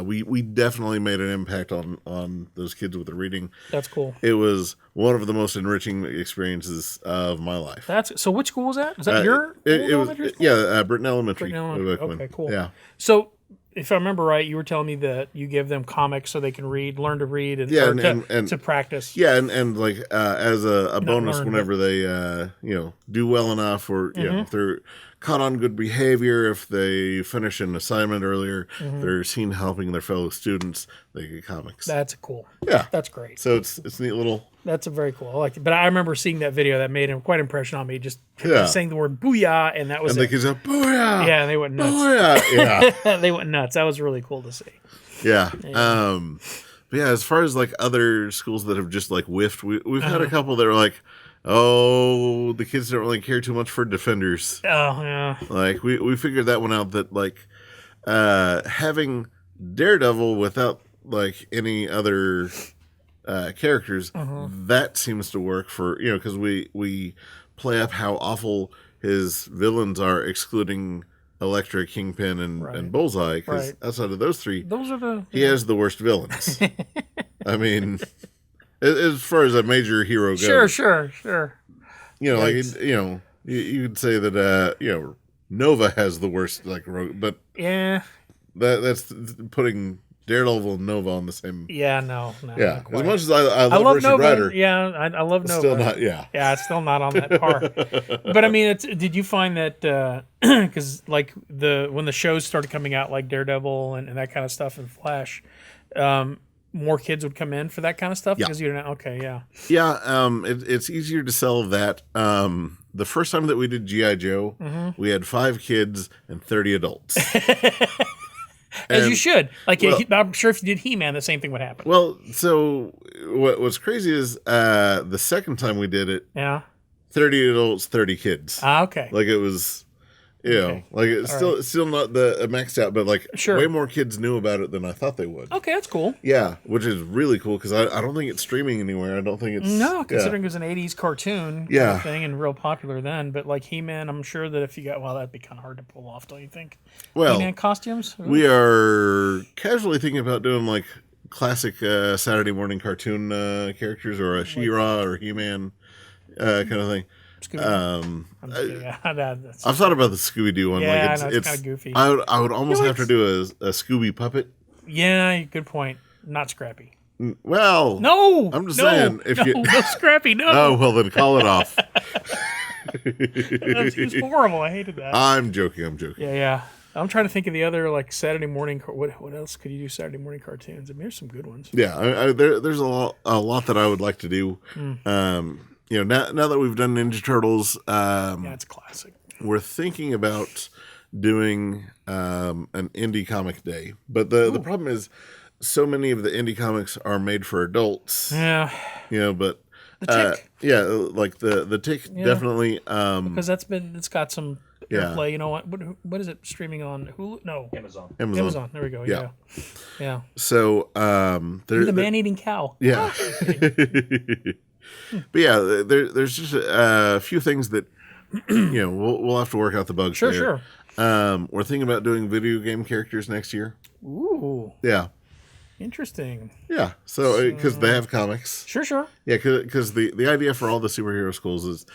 we definitely made an impact on those kids with the reading. That's cool. It was one of the most enriching experiences of my life. So which school was that? Is that your elementary school? Yeah, Britton Elementary. Okay, cool. Yeah. So if I remember right, you were telling me that you give them comics so they can learn to read, and to practice. Yeah, and like as a bonus, whenever they do well enough, or if they're caught on good behavior, if they finish an assignment earlier, they're seen helping their fellow students, they get comics. That's cool. Yeah, that's great. So it's neat little. That's a very cool. I like it. But I remember seeing that video that made quite an impression on me. Just saying the word booyah, and that was and the kids go booyah. Yeah, they went nuts. Booyah. Yeah, they went nuts. That was really cool to see. Yeah. But yeah, as far as like other schools that have just like whiffed, we've had a couple that are like, oh, the kids don't really care too much for Defenders. Oh yeah. Like we figured that one out, that like having Daredevil without like any other characters, that seems to work for, because we play up how awful his villains are, excluding Elektra, Kingpin, and Bullseye, because outside of those three, he has the worst villains. I as far as a major hero goes. Sure. You could say that Nova has the worst but that's putting Daredevil and Nova on the same. Yeah, no. Yeah, as much as I love Richard Nova. Rider. Yeah, I love Nova. Still not. Yeah, it's still not on that par. But did you find that because like when the shows started coming out, like Daredevil and that kind of stuff, and Flash, more kids would come in for that kind of stuff because you're not it's easier to sell that. The first time that we did G.I. Joe, we had 5 kids and 30 adults. As you should. I'm sure if you did He-Man, the same thing would happen. Well, so what's crazy is the second time we did it, 30 adults, 30 kids. Okay. Like it was, it's still not the maxed out, but way more kids knew about it than I thought they would. Okay, that's cool. Yeah, which is really cool because I don't think it's streaming anywhere. I don't think it's... No, considering it was an 80s cartoon kind of thing and real popular then. But like He-Man, I'm sure that if you got... Well, that'd be kind of hard to pull off, don't you think? Well, He-Man costumes? We are casually thinking about doing like classic Saturday morning cartoon characters, or a She-Ra or He-Man kind of thing. I've thought about the Scooby-Doo one. Yeah, it's kind of goofy. I would almost have to do a Scooby puppet. Yeah, good point. Not Scrappy. Well, no. I'm just saying. No Scrappy, no. Oh, well, then call it off. It was horrible. I hated that. I'm joking. Yeah. I'm trying to think of the other like Saturday morning. What else could you do Saturday morning cartoons? There's some good ones. Yeah, there's a lot that I would like to do. Now that we've done Ninja Turtles, it's classic. We're thinking about doing an indie comic day. But the problem is, so many of the indie comics are made for adults. Yeah. But The Tick. yeah, like the Tick definitely. Because it's got some airplay. You know what is it streaming on Hulu? No, Amazon. There we go. Yeah. So You're the man-eating cow. Yeah. But yeah, there's just a few things that we'll have to work out the bugs. Sure. We're thinking about doing video game characters next year. Ooh. Yeah. Interesting. Yeah. So because they have comics. Sure. Yeah, because the idea for all the superhero schools is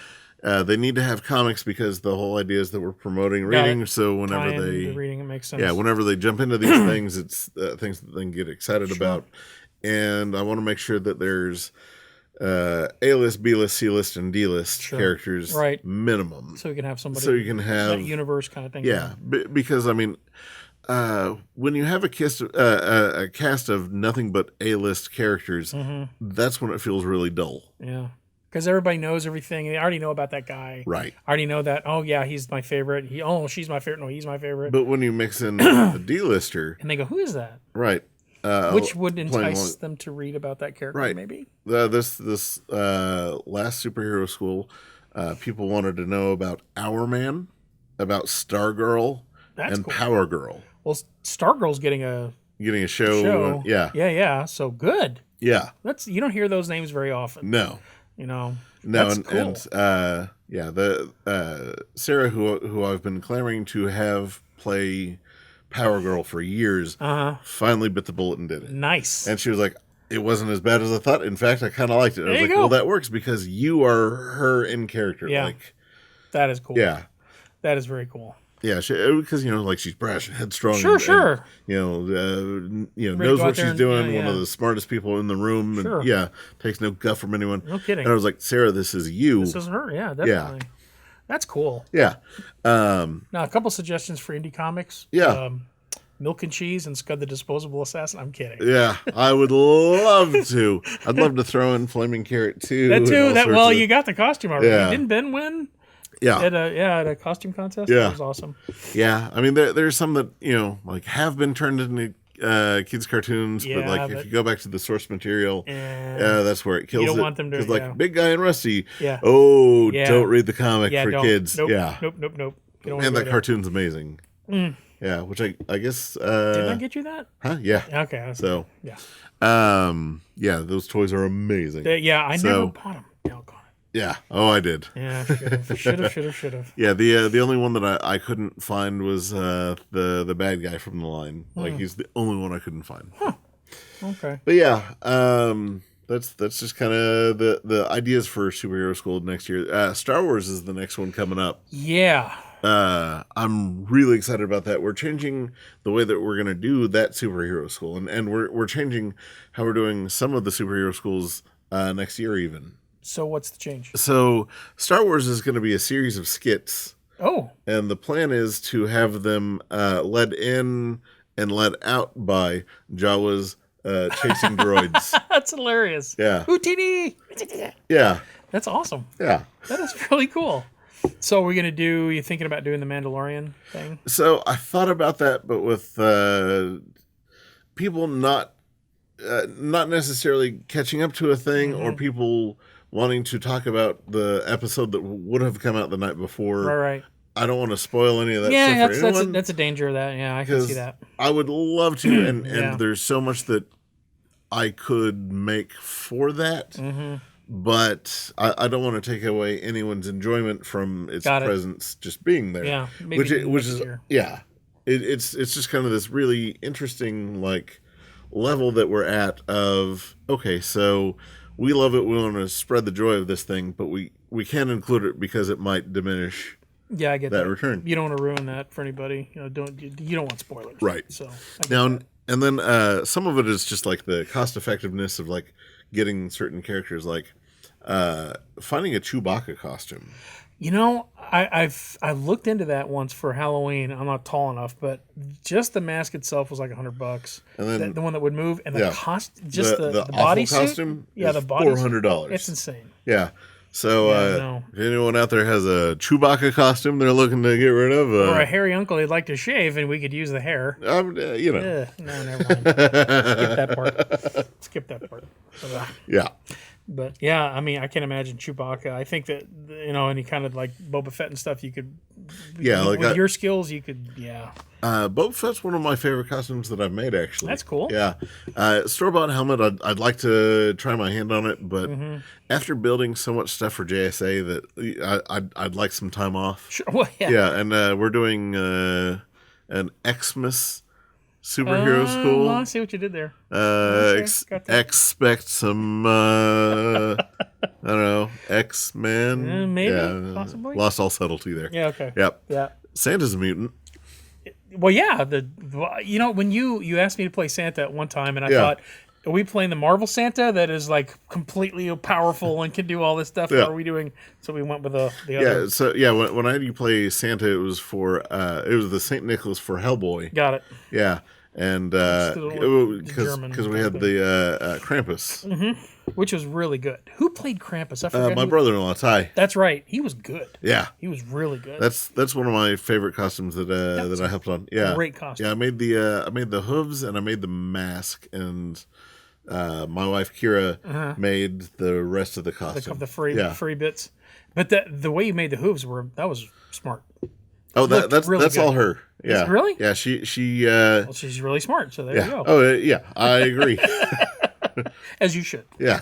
they need to have comics because the whole idea is that we're promoting reading. So whenever they reading, it makes sense. Yeah, whenever they jump into these things, it's things that they can get excited about. And I want to make sure that there's A-list, B-list, C-list, and D-list characters minimum. So you can have somebody. So you can have that universe kind of thing. Yeah, because I mean, when you have a cast of nothing but A-list characters, that's when it feels really dull. Yeah. Because everybody knows everything. They already know about that guy. Right. I already know that, oh, yeah, he's my favorite. She's my favorite. No, he's my favorite. But when you mix in a D-lister... And they go, who is that? Right. Which would entice them to read about that character, maybe? This last superhero school, people wanted to know about Hourman, about Stargirl, and cool. Power Girl. Well, Stargirl's getting a show. Yeah. Yeah. So good. Yeah. You don't hear those names very often. No. That's cool. And the Sarah, who I've been clamoring to have play Power Girl for years, finally bit the bullet and did it. Nice. And she was like, it wasn't as bad as I thought. In fact, I kind of liked it. I was like, well, that works because you are her in character. Yeah. That is cool. Yeah. That is very cool. Yeah, because she's brash and headstrong. Sure. Knows what she's doing. One of the smartest people in the room. And, takes no guff from anyone. No kidding. And I was like, Sarah, this is you. This is her. Yeah, definitely. Yeah. That's cool. Yeah. Now a couple suggestions for indie comics. Yeah. Milk and Cheese and Scud the Disposable Assassin. I'm kidding. Yeah, I would love to. I'd love to throw in Flaming Carrot too. That too. You got the costume already. Yeah. Didn't Ben win? Yeah. At a costume contest? Yeah. That was awesome. Yeah. I mean, there's some that, have been turned into kids' cartoons, but if you go back to the source material, that's where it kills it. You don't want them to. Because, Big Guy and Rusty, don't read the comic for kids. Nope. Yeah. Nope. And that cartoon's amazing. Yeah, which I guess... Did I get you that? Huh? Yeah. Okay. So... Yeah. Those toys are amazing. I never bought them. Yeah. Oh, I did. Yeah, should have. Yeah, the only one that I couldn't find was the bad guy from the line. He's the only one I couldn't find. Huh. Okay. But yeah, that's just kind of the ideas for Superhero School next year. Star Wars is the next one coming up. Yeah. I'm really excited about that. We're changing the way that we're going to do that superhero school, and we're changing how we're doing some of the superhero schools next year even. So what's the change? So Star Wars is going to be a series of skits. Oh. And the plan is to have them led in and led out by Jawas chasing droids. That's hilarious. Yeah. Houtini! Yeah. That's awesome. Yeah. That is really cool. So we're going to you thinking about doing the Mandalorian thing? So I thought about that, but with people not necessarily catching up to a thing or people wanting to talk about the episode that would have come out the night before. Right. I don't want to spoil any of that stuff for anyone. That's a danger of that. Yeah, I can see that. I would love to, and there's so much that I could make for that, but I don't want to take away anyone's enjoyment from its presence just being there. Yeah, which is it's just kind of this really interesting level that we're at of so we love it. We want to spread the joy of this thing, but we can't include it because it might diminish. Yeah, I get that return. You don't want to ruin that for anybody. You don't want spoilers, right? So now, and then some of it is just the cost effectiveness of getting certain characters, finding a Chewbacca costume. I've looked into that once for Halloween. I'm not tall enough, but just the mask itself was $100. And then the one that would move, and the body suit, costume, the body $400. It's insane. Yeah. So if anyone out there has a Chewbacca costume they're looking to get rid of, or a hairy uncle they'd like to shave, and we could use the hair. No, no, never mind. Skip that part. Yeah. But yeah, I mean, I can't imagine Chewbacca. I think that any kind of like Boba Fett and stuff, you could. Yeah, with your skills, you could. Yeah. Boba Fett's one of my favorite costumes that I've made. Actually, that's cool. Yeah, store-bought helmet. I'd like to try my hand on it, but after building so much stuff for JSA, that I'd like some time off. Sure. Well, yeah. Yeah, and we're doing an Xmas superhero school. Well, I see what you did there. Expect some, I don't know, X-Men. Maybe, possibly. Lost all subtlety there. Yeah, okay. Yep. Yeah. Santa's a mutant. Well, yeah. When you asked me to play Santa at one time, and I thought, are we playing the Marvel Santa that is like completely powerful and can do all this stuff? Yeah. Or are we doing? So we went with the Yeah. other. So when I had you play Santa, it was the Saint Nicholas for Hellboy. Got it. Yeah. And because we had the Krampus, which was really good. Who played Krampus? I forgot. my brother-in-law Ty. That's right. He was good. Yeah, he was really good. That's one of my favorite costumes that I helped on. Yeah, great costume. Yeah, I made the hooves and I made the mask, and my wife Kira made the rest of the costume. The free bits. But the way you made the hooves was smart. Oh, that's really all her. Yeah, really? Yeah, she. Well, she's really smart. So there you go. Oh, yeah, I agree. As you should. Yeah.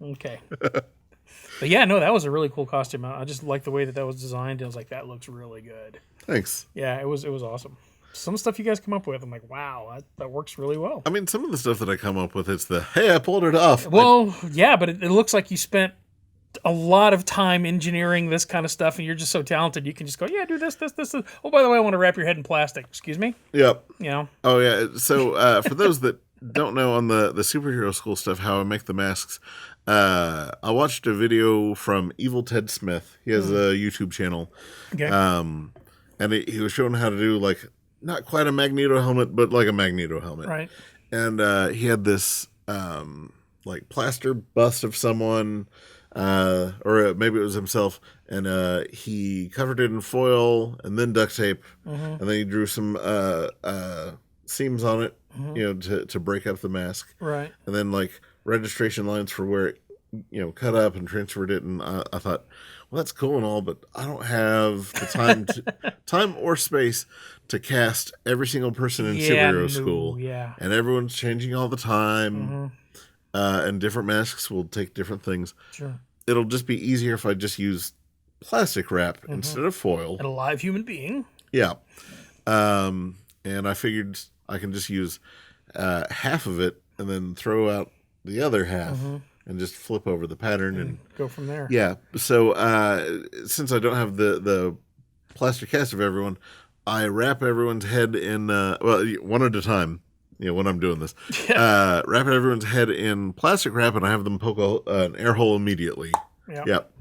Okay. But yeah, no, that was a really cool costume. I just like the way that was designed. I was like, that looks really good. Thanks. Yeah, it was awesome. Some stuff you guys come up with, I'm like, wow, that works really well. I mean, some of the stuff that I come up with, it's hey, I pulled it off. Well, yeah, but it looks like you spent a lot of time engineering this kind of stuff, and you're just so talented. You can just go, yeah, do this. Oh, by the way, I want to wrap your head in plastic. Excuse me. Yep. Oh yeah. So for those that don't know on the superhero school stuff, how I make the masks, I watched a video from Evil Ted Smith. He has a YouTube channel. Okay. And he was showing how to do like not quite a Magneto helmet, but like a Magneto helmet. Right. And he had this like plaster bust of someone. Or maybe it was himself, and he covered it in foil and then duct tape, and then he drew some seams on it, to break up the mask, right? And then like registration lines for where it, cut up and transferred it. And I thought, well, that's cool and all, but I don't have the time or space to cast every single person in superhero school, and everyone's changing all the time. And different masks will take different things. Sure. It'll just be easier if I just use plastic wrap instead of foil. And a live human being. Yeah. And I figured I can just use half of it and then throw out the other half and just flip over the pattern and go from there. Yeah. So since I don't have the plaster cast of everyone, I wrap everyone's head in, one at a time. When I'm doing this, wrap everyone's head in plastic wrap, and I have them poke an air hole immediately. Yeah. Yep.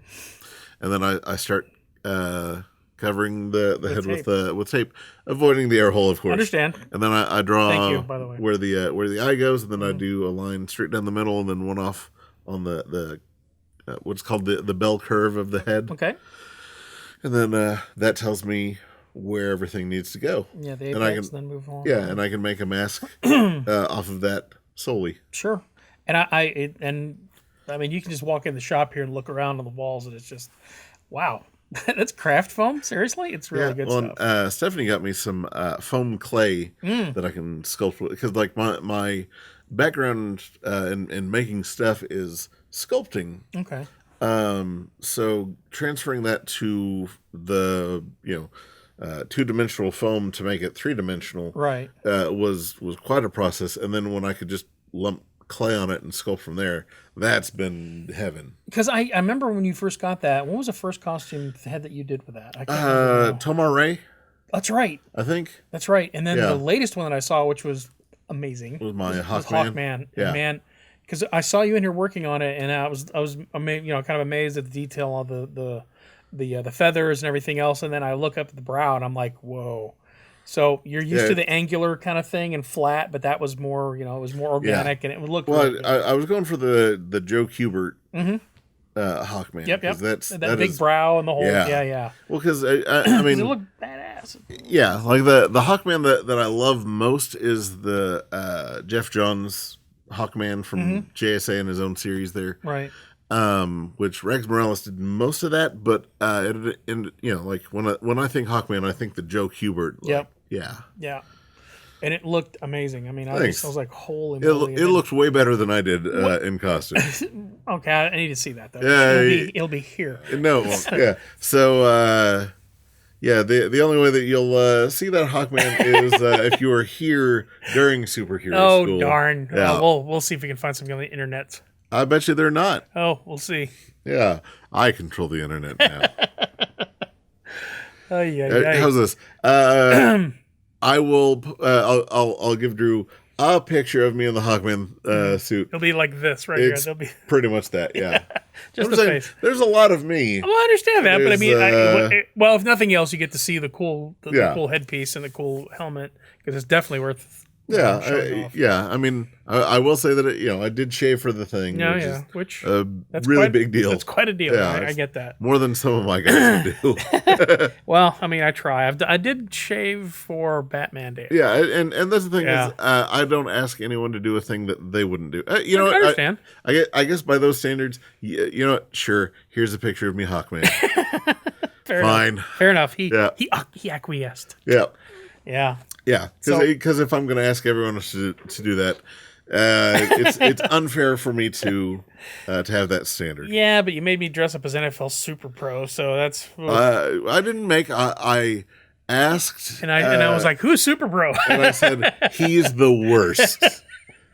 And then I start covering the head tape. With tape, avoiding the air hole, of course. Understand. And then I draw. Thank you, by the way. Where the eye goes, and then I do a line straight down the middle, and then one off on the what's called the bell curve of the head. Okay. And then that tells me where everything needs to go. Yeah, the apex, then move on. Yeah, and I can make a mask off of that solely. Sure. And I mean, you can just walk in the shop here and look around on the walls, and it's just, wow. That's craft foam? Seriously? It's really good stuff. Stephanie got me some foam clay that I can sculpt with, because like my background in making stuff is sculpting. Okay. So transferring that to the, two-dimensional foam to make it three-dimensional, right? Was quite a process. And then when I could just lump clay on it and sculpt from there, that's been heaven. Because I remember when you first got that. What was the first costume head that you did with that? I can't remember. Tomar Ray. That's right. I think that's right. And then the latest one that I saw, which was amazing, was Hawkman. Yeah, and man. Because I saw you in here working on it, and I was amazed, kind of amazed at the detail of the feathers and everything else, and then I look up at the brow and I'm like, whoa. So you're used to the angular kind of thing and flat, but that was more, it was more organic and it would look. Well, I was going for the Joe Kubert Hawkman. Yep. That big is, brow and the whole. Yeah. Yeah. Well, because I mean, It looked badass. Yeah, like the Hawkman that I love most is the Jeff Johns Hawkman from JSA in his own series there. Right. Which Rex Morales did most of that, but like when I think Hawkman, I think the Joe Kubert. Like, Yeah. And it looked amazing. I mean, I was like, holy moly. It looked way better than I did in costume. Okay, I need to see that, though. Yeah, it'll be here. No, yeah. So, the only way that you'll see that Hawkman is if you are here during superhero school. Oh, darn. Yeah. We'll see if we can find something on the internet. I bet you they're not. Oh, we'll see. Yeah, I control the internet now. How's this? I will. I'll give Drew a picture of me in the Hawkman suit. It'll be like this right it's here. It'll be pretty much that. Yeah, just the face. There's a lot of me. Well, I understand that, but I mean, well, if nothing else, you get to see the cool headpiece and the cool helmet because it's definitely worth. I mean, I will say that I did shave for the thing. Which that's really big deal. It's quite a deal. Yeah, I get that more than some of my guys do. Well, I mean, I try. I did shave for Batman Day. Yeah, and that's the thing is, I don't ask anyone to do a thing that they wouldn't do. I understand. I guess by those standards, you know what? Sure, here's a picture of me, Hawkman. Fine. Fair enough. He acquiesced. Yeah. Yeah. Yeah, because if I'm going to ask everyone to do that, it's unfair for me to have that standard. Yeah, but you made me dress up as NFL Super Pro, so that's. I didn't make. I asked, and I was like, "Who's Super Pro?" And I said, "He's the worst.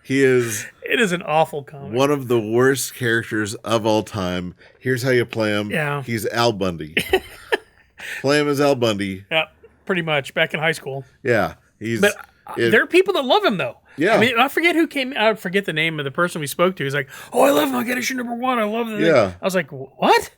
He is. It is an awful comic. One of the worst characters of all time. Here's how you play him. Yeah, he's Al Bundy. Play him as Al Bundy. Yeah. Pretty much back in high school. Yeah, there are people that love him though. Yeah, I mean, I forget who came. I forget the name of the person we spoke to. He's like, "Oh, I love him. I get issue #1. I love it." Yeah, I was like, "What?"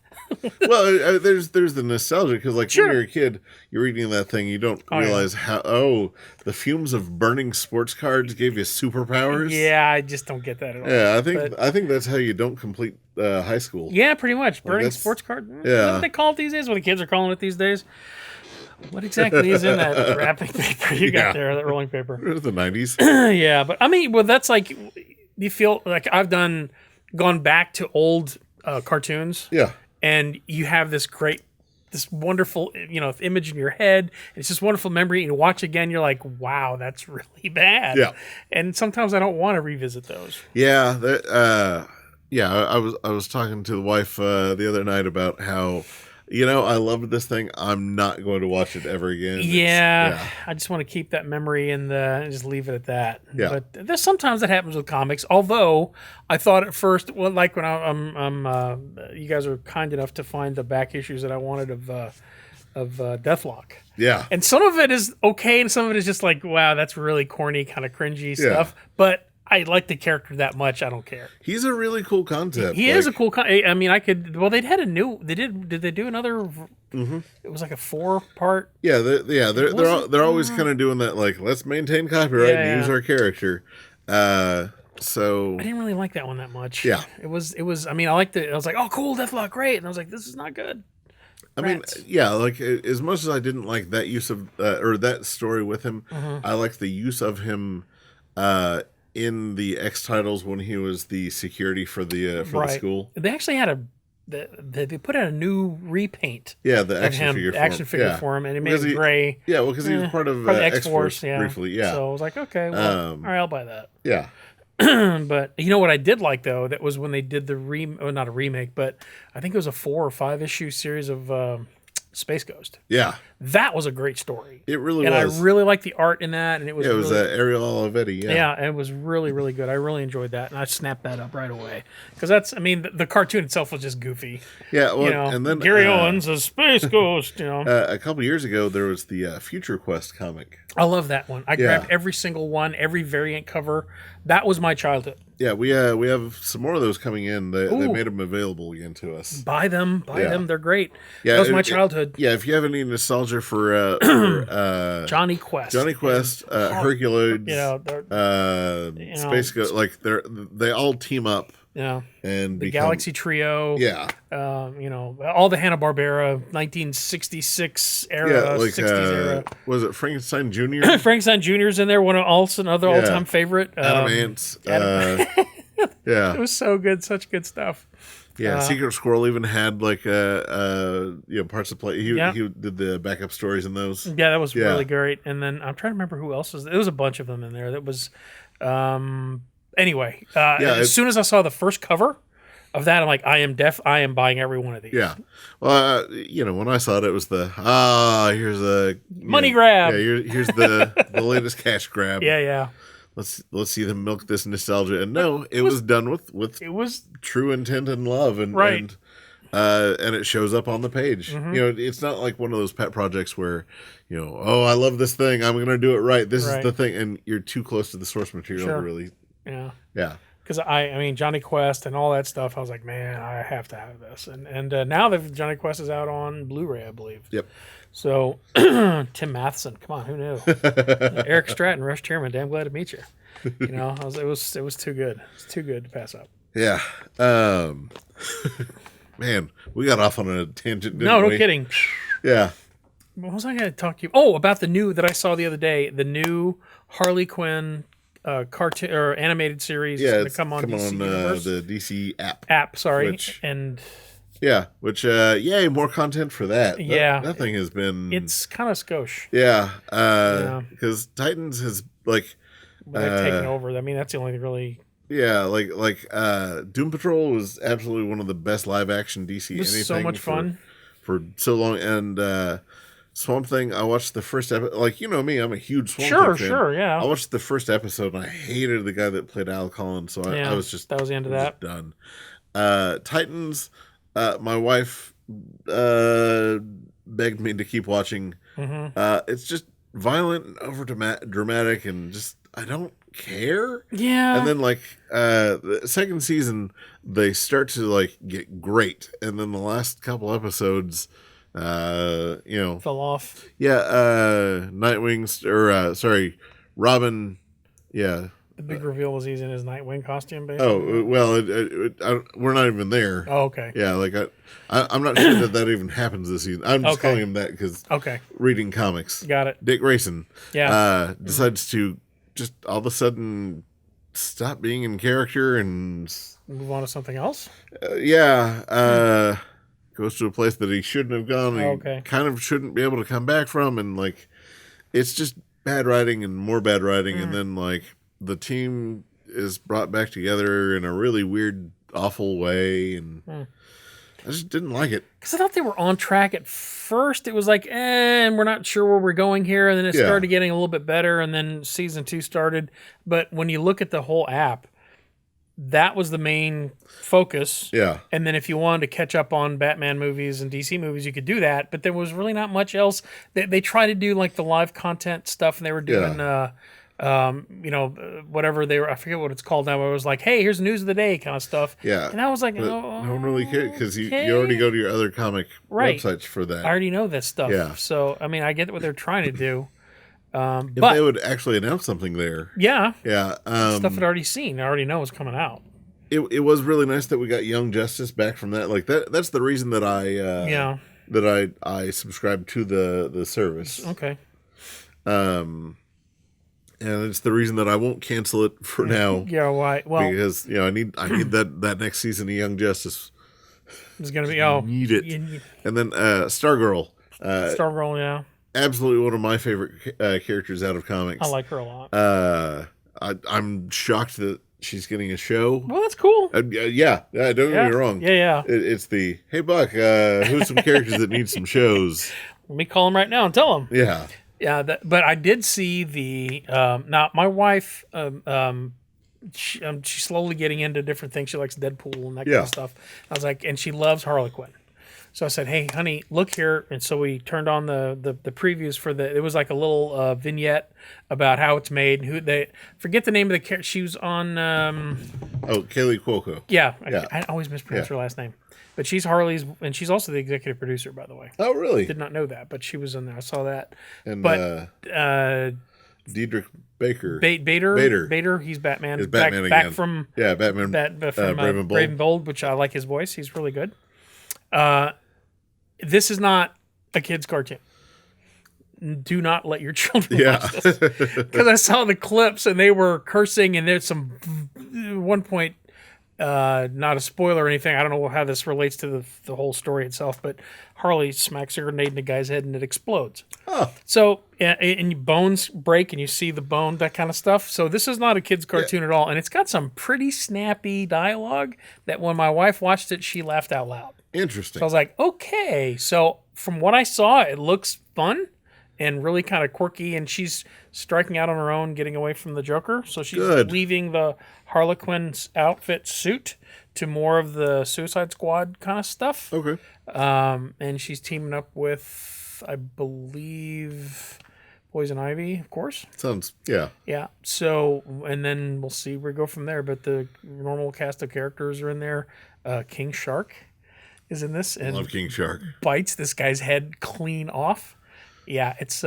Well, there's the nostalgia because when you're a kid, you're reading that thing, you don't realize how the fumes of burning sports cards gave you superpowers. Yeah, I just don't get that at all. Yeah, I think that's how you don't complete high school. Yeah, pretty much burning sports cards. Yeah, is that what they call it these days? What the kids are calling it these days. What exactly is in that wrapping paper you got there, that rolling paper? The 90s. Yeah, but I mean, that's like, you feel like I've gone back to old cartoons. Yeah. And you have this wonderful, image in your head. It's this wonderful memory. And you watch again, you're like, wow, that's really bad. Yeah. And sometimes I don't want to revisit those. Yeah. I was talking to the wife the other night about how, I loved this thing. I'm not going to watch it ever again. Yeah. I just want to keep that memory and just leave it at that. Yeah. But there's sometimes that happens with comics. Although I thought at first, well, like when you guys were kind enough to find the back issues that I wanted of Deathlock. Yeah. And some of it is okay, and some of it is just like, wow, that's really corny, kind of cringy stuff. But I like the character that much. I don't care. He's a really cool concept. He is a cool. I mean, I could. Well, they'd had a new. They did. Did they do another? Mm-hmm. It was like a 4-part. Yeah, they're always kind of doing that. Like, let's maintain copyright and use our character. So I didn't really like that one that much. Yeah, it was. I mean, I liked it. I was like, oh, cool, Deathlock, great. And I was like, this is not good. I mean, yeah, like as much as I didn't like that use of or that story with him, I liked the use of him. In the X titles when he was the security for the school. They actually had they put out a new repaint. Yeah, the action figure for him, and he made him gray. Yeah, well, because he was part of X-Force briefly. Yeah, so I was like, okay, well, all right, I'll buy that. Yeah. But you know what I did like though? That was when they did the not a remake, but I think it was a 4 or 5 issue series of Space Ghost. Yeah. That was a great story. It really was. And I really liked the art in that. And it was Ariel Olivetti. Yeah. Yeah, it was really, really good. I really enjoyed that. And I snapped that up right away. Because the cartoon itself was just goofy. Yeah, well, and then Gary Owens, a Space Ghost, a couple years ago, there was the Future Quest comic. I love that one. I grabbed every single one, every variant cover. That was my childhood. Yeah, we have some more of those coming in. They made them available again to us. Buy them. They're great. Yeah, that was my childhood. If you have any nostalgia for Johnny Quest, Herculoid, Space Ghost, like they all team up Yeah. and The Galaxy Trio. Yeah. All the Hanna-Barbera 1966 era, Yeah, like 60s era. was it Frankenstein Jr.? Frankenstein Jr.'s in there, another all-time favorite. Adam Ants. It was so good, such good stuff. Yeah, Secret Squirrel even had like parts of play. He did the backup stories in those. Yeah, that was really great. And then I'm trying to remember who else was. There was a bunch of them in there. That was anyway. As soon as I saw the first cover of that, I'm like, I am buying every one of these. Yeah. Well, when I saw it was here's a money grab. Yeah, here's the latest cash grab. Yeah. Let's see them milk this nostalgia. And no, it was done with it was true intent and love, and it shows up on the page. Mm-hmm. It's not like one of those pet projects where, I love this thing, I'm going to do it right. This is the thing, and you're too close to the source material to really. Yeah. Yeah. Because I mean Johnny Quest and all that stuff, I was like, man, I have to have this. And now that Johnny Quest is out on Blu-ray, I believe. Yep. So Tim Matheson, come on, who knew? Eric Stratton, Rush Chairman, damn glad to meet you. It was too good. It's too good to pass up. Yeah. Man, we got off on a tangent. No kidding. Yeah. What was I going to talk to you? Oh, about the new that I saw the other day, the new Harley Quinn cartoon or animated series. Yeah, it's come on DC Universe. The DC app. Which more content for that. That thing has been. It's kind of skosh. Yeah, because Titans has they've taken over. I mean, that's the only thing really. Yeah, like Doom Patrol was absolutely one of the best live action DC. It was so much fun for so long, and Swamp Thing. I watched the first episode. Like me, I'm a huge Swamp Thing fan. Sure, yeah. I watched the first episode, and I hated the guy that played Al Collins, so I was just that was the end of that. Done. Titans. My wife begged me to keep watching. Mm-hmm. It's just violent and over dramatic, and just I don't care. Yeah. And then the second season, they start to get great, and then the last couple episodes, fell off. Yeah. Robin. Yeah. The big reveal was he's in his Nightwing costume, basically. Oh, well, we're not even there. Oh, okay. Yeah, I'm not sure that even happens this season. I'm just calling him that because reading comics. Got it. Dick Grayson decides to just all of a sudden stop being in character and move on to something else? Goes to a place that he shouldn't have gone and he kind of shouldn't be able to come back from, and it's just bad writing and more bad writing, and then the team is brought back together in a really weird, awful way, and I just didn't like it. Because I thought they were on track at first. It was and we're not sure where we're going here, and then it started getting a little bit better, and then season 2 started. But when you look at the whole app, that was the main focus. Yeah. And then if you wanted to catch up on Batman movies and DC movies, you could do that. But there was really not much else. They tried to do the live content stuff, and they were doing, whatever they were. I forget what it's called now. Where it was hey, here's news of the day kind of stuff. Yeah. And I was like, no one really cared because you already go to your other comic websites for that. I already know this stuff. Yeah. So, I mean, I get what they're trying to do. If they would actually announce something there. Yeah. Yeah. Stuff I'd already seen. I already know is coming out. It was really nice that we got Young Justice back from that. That's the reason that I subscribed to the service. Okay. And it's the reason that I won't cancel it for now. Yeah, why? Well, because I need that next season of Young Justice. It's gonna be need it. And then Stargirl. Stargirl, yeah. Absolutely one of my favorite characters out of comics. I like her a lot. I'm shocked that she's getting a show. Well, that's cool. Don't get me wrong. Yeah. It's the, hey, Buck, who's some characters that need some shows? Let me call him right now and tell him. Yeah. Yeah, but I did see the now my wife she's slowly getting into different things. She likes Deadpool and that kind of stuff. I was like, and she loves Harley Quinn. So I said, hey, honey, look here. And so we turned on the previews for it was like a little vignette about how it's made and who they forget the name of the character. She was on Kaylee Cuoco. Yeah. I always mispronounce her last name. But she's Harley's, and she's also the executive producer, by the way. Oh, really? Did not know that, but she was in there. I saw that. And but Diedrich Baker. Bader. He's Batman. Is Batman again. Back from Batman. Brave and Bold. Brave and Bold, which I like his voice. He's really good. This is not a kid's cartoon. Do not let your children watch this. Because I saw the clips and they were cursing, and there's some one point, not a spoiler or anything. I don't know how this relates to the whole story itself, but Harley smacks a grenade in the guy's head and it explodes. Oh. So, and bones break and you see the bone, that kind of stuff. So this is not a kid's cartoon at all. And it's got some pretty snappy dialogue that when my wife watched it, she laughed out loud. Interesting. So I was like, okay. So from what I saw, it looks fun and really kind of quirky, and she's striking out on her own, getting away from the Joker. So she's leaving the Harlequin's outfit suit to more of the Suicide Squad kind of stuff. Okay. And she's teaming up with, I believe, Poison Ivy, of course. Sounds, yeah. Yeah. So, and then we'll see where we go from there. But the normal cast of characters are in there. King Shark is in this. And love King Shark. Bites this guy's head clean off. Yeah, it's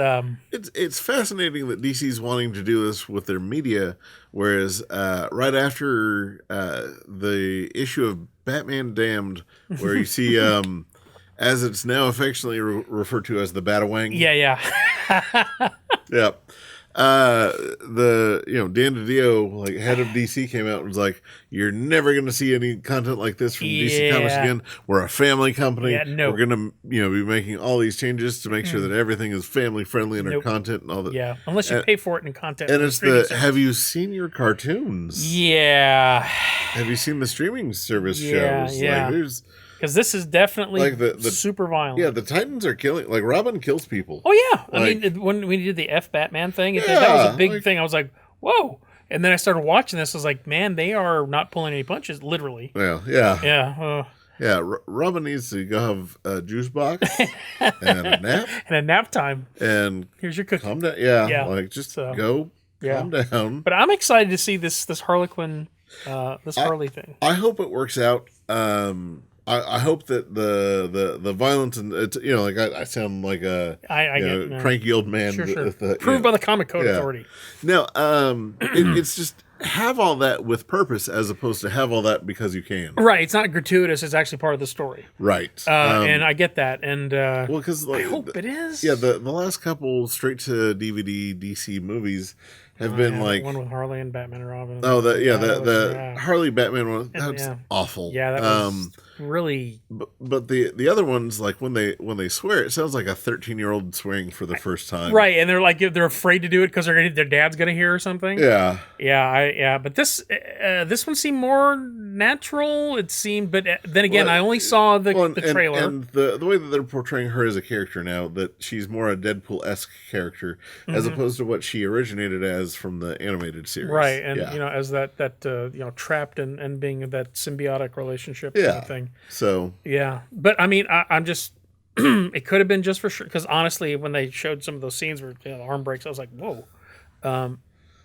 fascinating that DC's wanting to do this with their media, whereas right after the issue of Batman Damned, where you see, as it's now affectionately referred to as the Batawang. Yeah. Yeah. Dan DiDio, like head of DC, came out and was like, "You're never going to see any content like this from DC Comics again. We're a family company. Yeah, no. We're going to, be making all these changes to make sure that everything is family friendly in our content and all that." Yeah, unless you pay for it in content. And it's have you seen your cartoons? Yeah. Have you seen the streaming service shows? Yeah. Because this is definitely like the super violent. Yeah, the Titans are killing. Like Robin kills people. Oh yeah, I mean when we did the Batman thing, that was a big thing. I was like, whoa! And then I started watching this. I was like, man, they are not pulling any punches, literally. Yeah. Robin needs to go have a juice box and a nap. And a nap time. And here's your cookie. Calm down. Yeah. Like just go. Calm down. But I'm excited to see this Harlequin, this Harley thing. I hope it works out. I hope that the violence and it's like I sound like a cranky old man. Sure. Approved by the Comic Code Authority. No, it's just have all that with purpose as opposed to have all that because you can. Right. It's not gratuitous. It's actually part of the story. Right. And I get that. And because I hope it is. Yeah. The last couple straight to DVD DC movies have been like one with Harley and Batman and Robin. Oh, the Harley Batman one. That's awful. Yeah, that was really. But the other ones, like when they swear, it sounds like a 13-year-old swearing for the first time. Right, and they're afraid to do it because their dad's gonna hear or something. Yeah. Yeah. But this one seemed more natural. It seemed, but then again, I only saw the trailer. And the way that they're portraying her as a character now, that she's more a Deadpool-esque character as opposed to what she originated as from the animated series. Right, and as that trapped and being that symbiotic relationship kind of thing. So but I mean, I'm just it could have been just for sure, because honestly, when they showed some of those scenes where the arm breaks, I was like, whoa.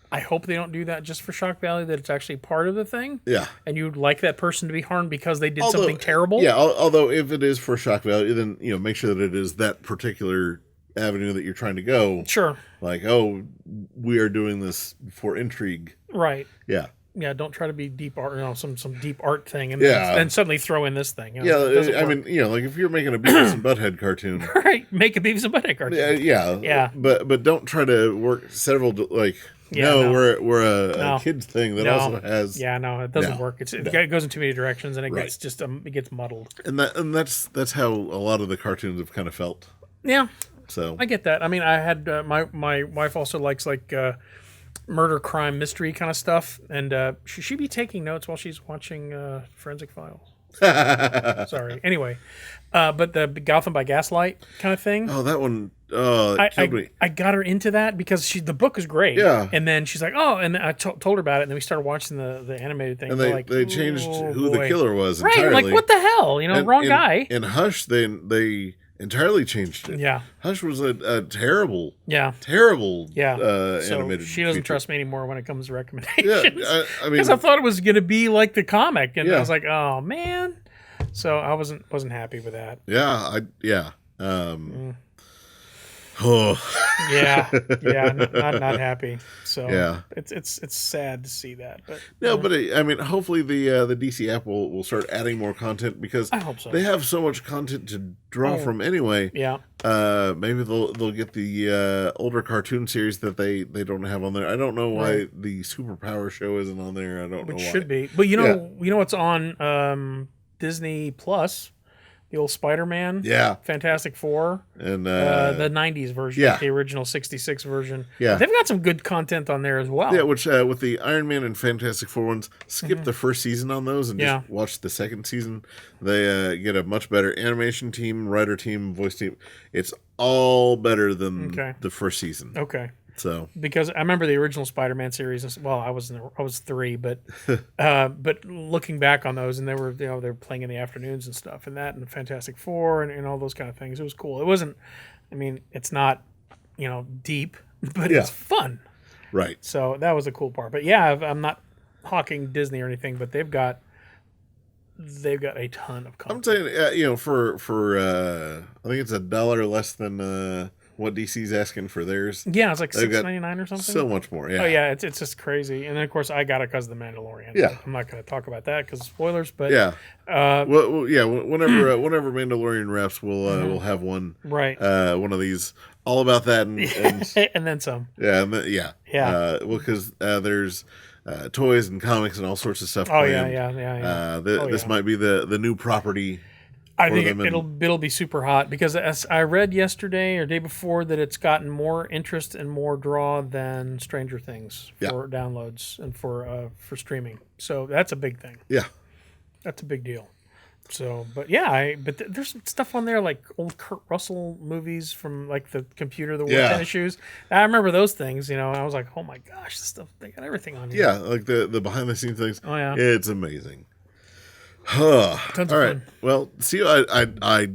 I hope they don't do that just for shock value, that it's actually part of the thing. Yeah. And you'd like that person to be harmed because they did something terrible. Yeah, although if it is for shock value, then make sure that it is that particular avenue that you're trying to go. Sure. Like, we are doing this for intrigue. Right. Yeah. Yeah, don't try to be deep art, some deep art thing, and then suddenly throw in this thing. I mean, like if you're making a Beavis and Butthead cartoon, right? Make a Beavis and Butthead cartoon. Yeah. But don't try to work several we're a kids thing that also has. Yeah, no, it doesn't work. It goes in too many directions, and it gets just it gets muddled. And that's how a lot of the cartoons have kind of felt. Yeah. So I get that. I mean, I had my wife also likes murder, crime, mystery kind of stuff, and should she be taking notes while she's watching Forensic Files? Sorry. Anyway, but the Gotham by Gaslight kind of thing. Oh, that one. I got her into that because the book is great. Yeah. And then she's like, oh, and I told her about it, and then we started watching the animated thing. And they changed who the killer was entirely. Right. Like, what the hell? Wrong guy. In Hush, they entirely changed it. Yeah. Hush was a terrible, so animated she doesn't feature. trust me anymore when it comes to recommendations. Yeah, I mean, because I thought it was going to be like the comic, and I was like, oh man. So I wasn't happy with that. Oh, Yeah, yeah, not happy. So yeah. it's sad to see that, but No, but I mean, hopefully the DC app will start adding more content because I hope so. they have so much content to draw from anyway. Yeah. Maybe they'll get the older cartoon series that they don't have on there. I don't know why the Superpower show isn't on there. I don't know why. It should be, but you know what's on Disney Plus. The old Spider-Man, Fantastic Four, and the '90s version, the original '66 version. Yeah, they've got some good content on there as well. Yeah, which with the Iron Man and Fantastic Four ones, skip the first season on those and just watch the second season. They get a much better animation team, writer team, voice team. It's all better than the first season. Okay. So because I remember the original Spider-Man series. Well, I was 3, but looking back on those, and they were playing in the afternoons and stuff, and that, and Fantastic Four, and all those kind of things. It was cool. It wasn't. I mean, it's not deep, but it's fun. Right. So that was a cool part. But yeah, I'm not hawking Disney or anything, but they've got a ton of content. I'm saying, for I think it's $1 less than what DC's asking for theirs. Yeah, it's like $6.99 or something. So much more. Yeah. Oh yeah, it's just crazy. And then of course I got it because of the Mandalorian. Yeah. I'm not going to talk about that because spoilers. But well, yeah. Whenever Mandalorian wraps, we'll have one. Right. One of these all about that and and then some. Yeah. Well, because there's toys and comics and all sorts of stuff. Oh yeah. This might be the new property. I think it'll be super hot because as I read yesterday or day before that it's gotten more interest and more draw than Stranger Things for downloads and for streaming. So that's a big thing. Yeah, that's a big deal. So, but there's stuff on there like old Kurt Russell movies from like the computer, the tennis shoes. I remember those things. I was like, oh my gosh, this stuff, they got everything on here. Yeah, like the behind the scenes things. Oh yeah, it's amazing. All right. Fun. Well, see, I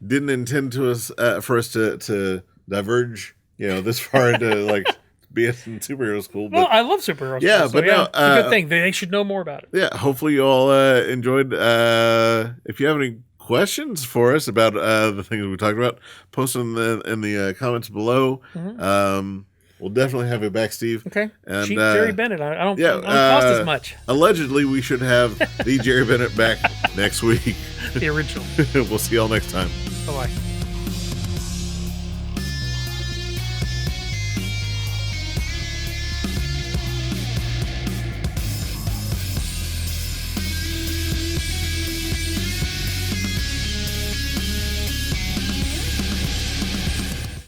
didn't intend for us to diverge, this far into like BS and superhero school. But, well, I love superhero school. Yeah, but it's a good thing. They should know more about it. Yeah, hopefully you all enjoyed. If you have any questions for us about the things we talked about, post them in the comments below. Mm-hmm. We'll definitely have you back, Steve. Okay. And Cheap Jerry Bennett. I don't cost as much. Allegedly, we should have the Jerry Bennett back next week. The original. We'll see y'all next time. Bye-bye.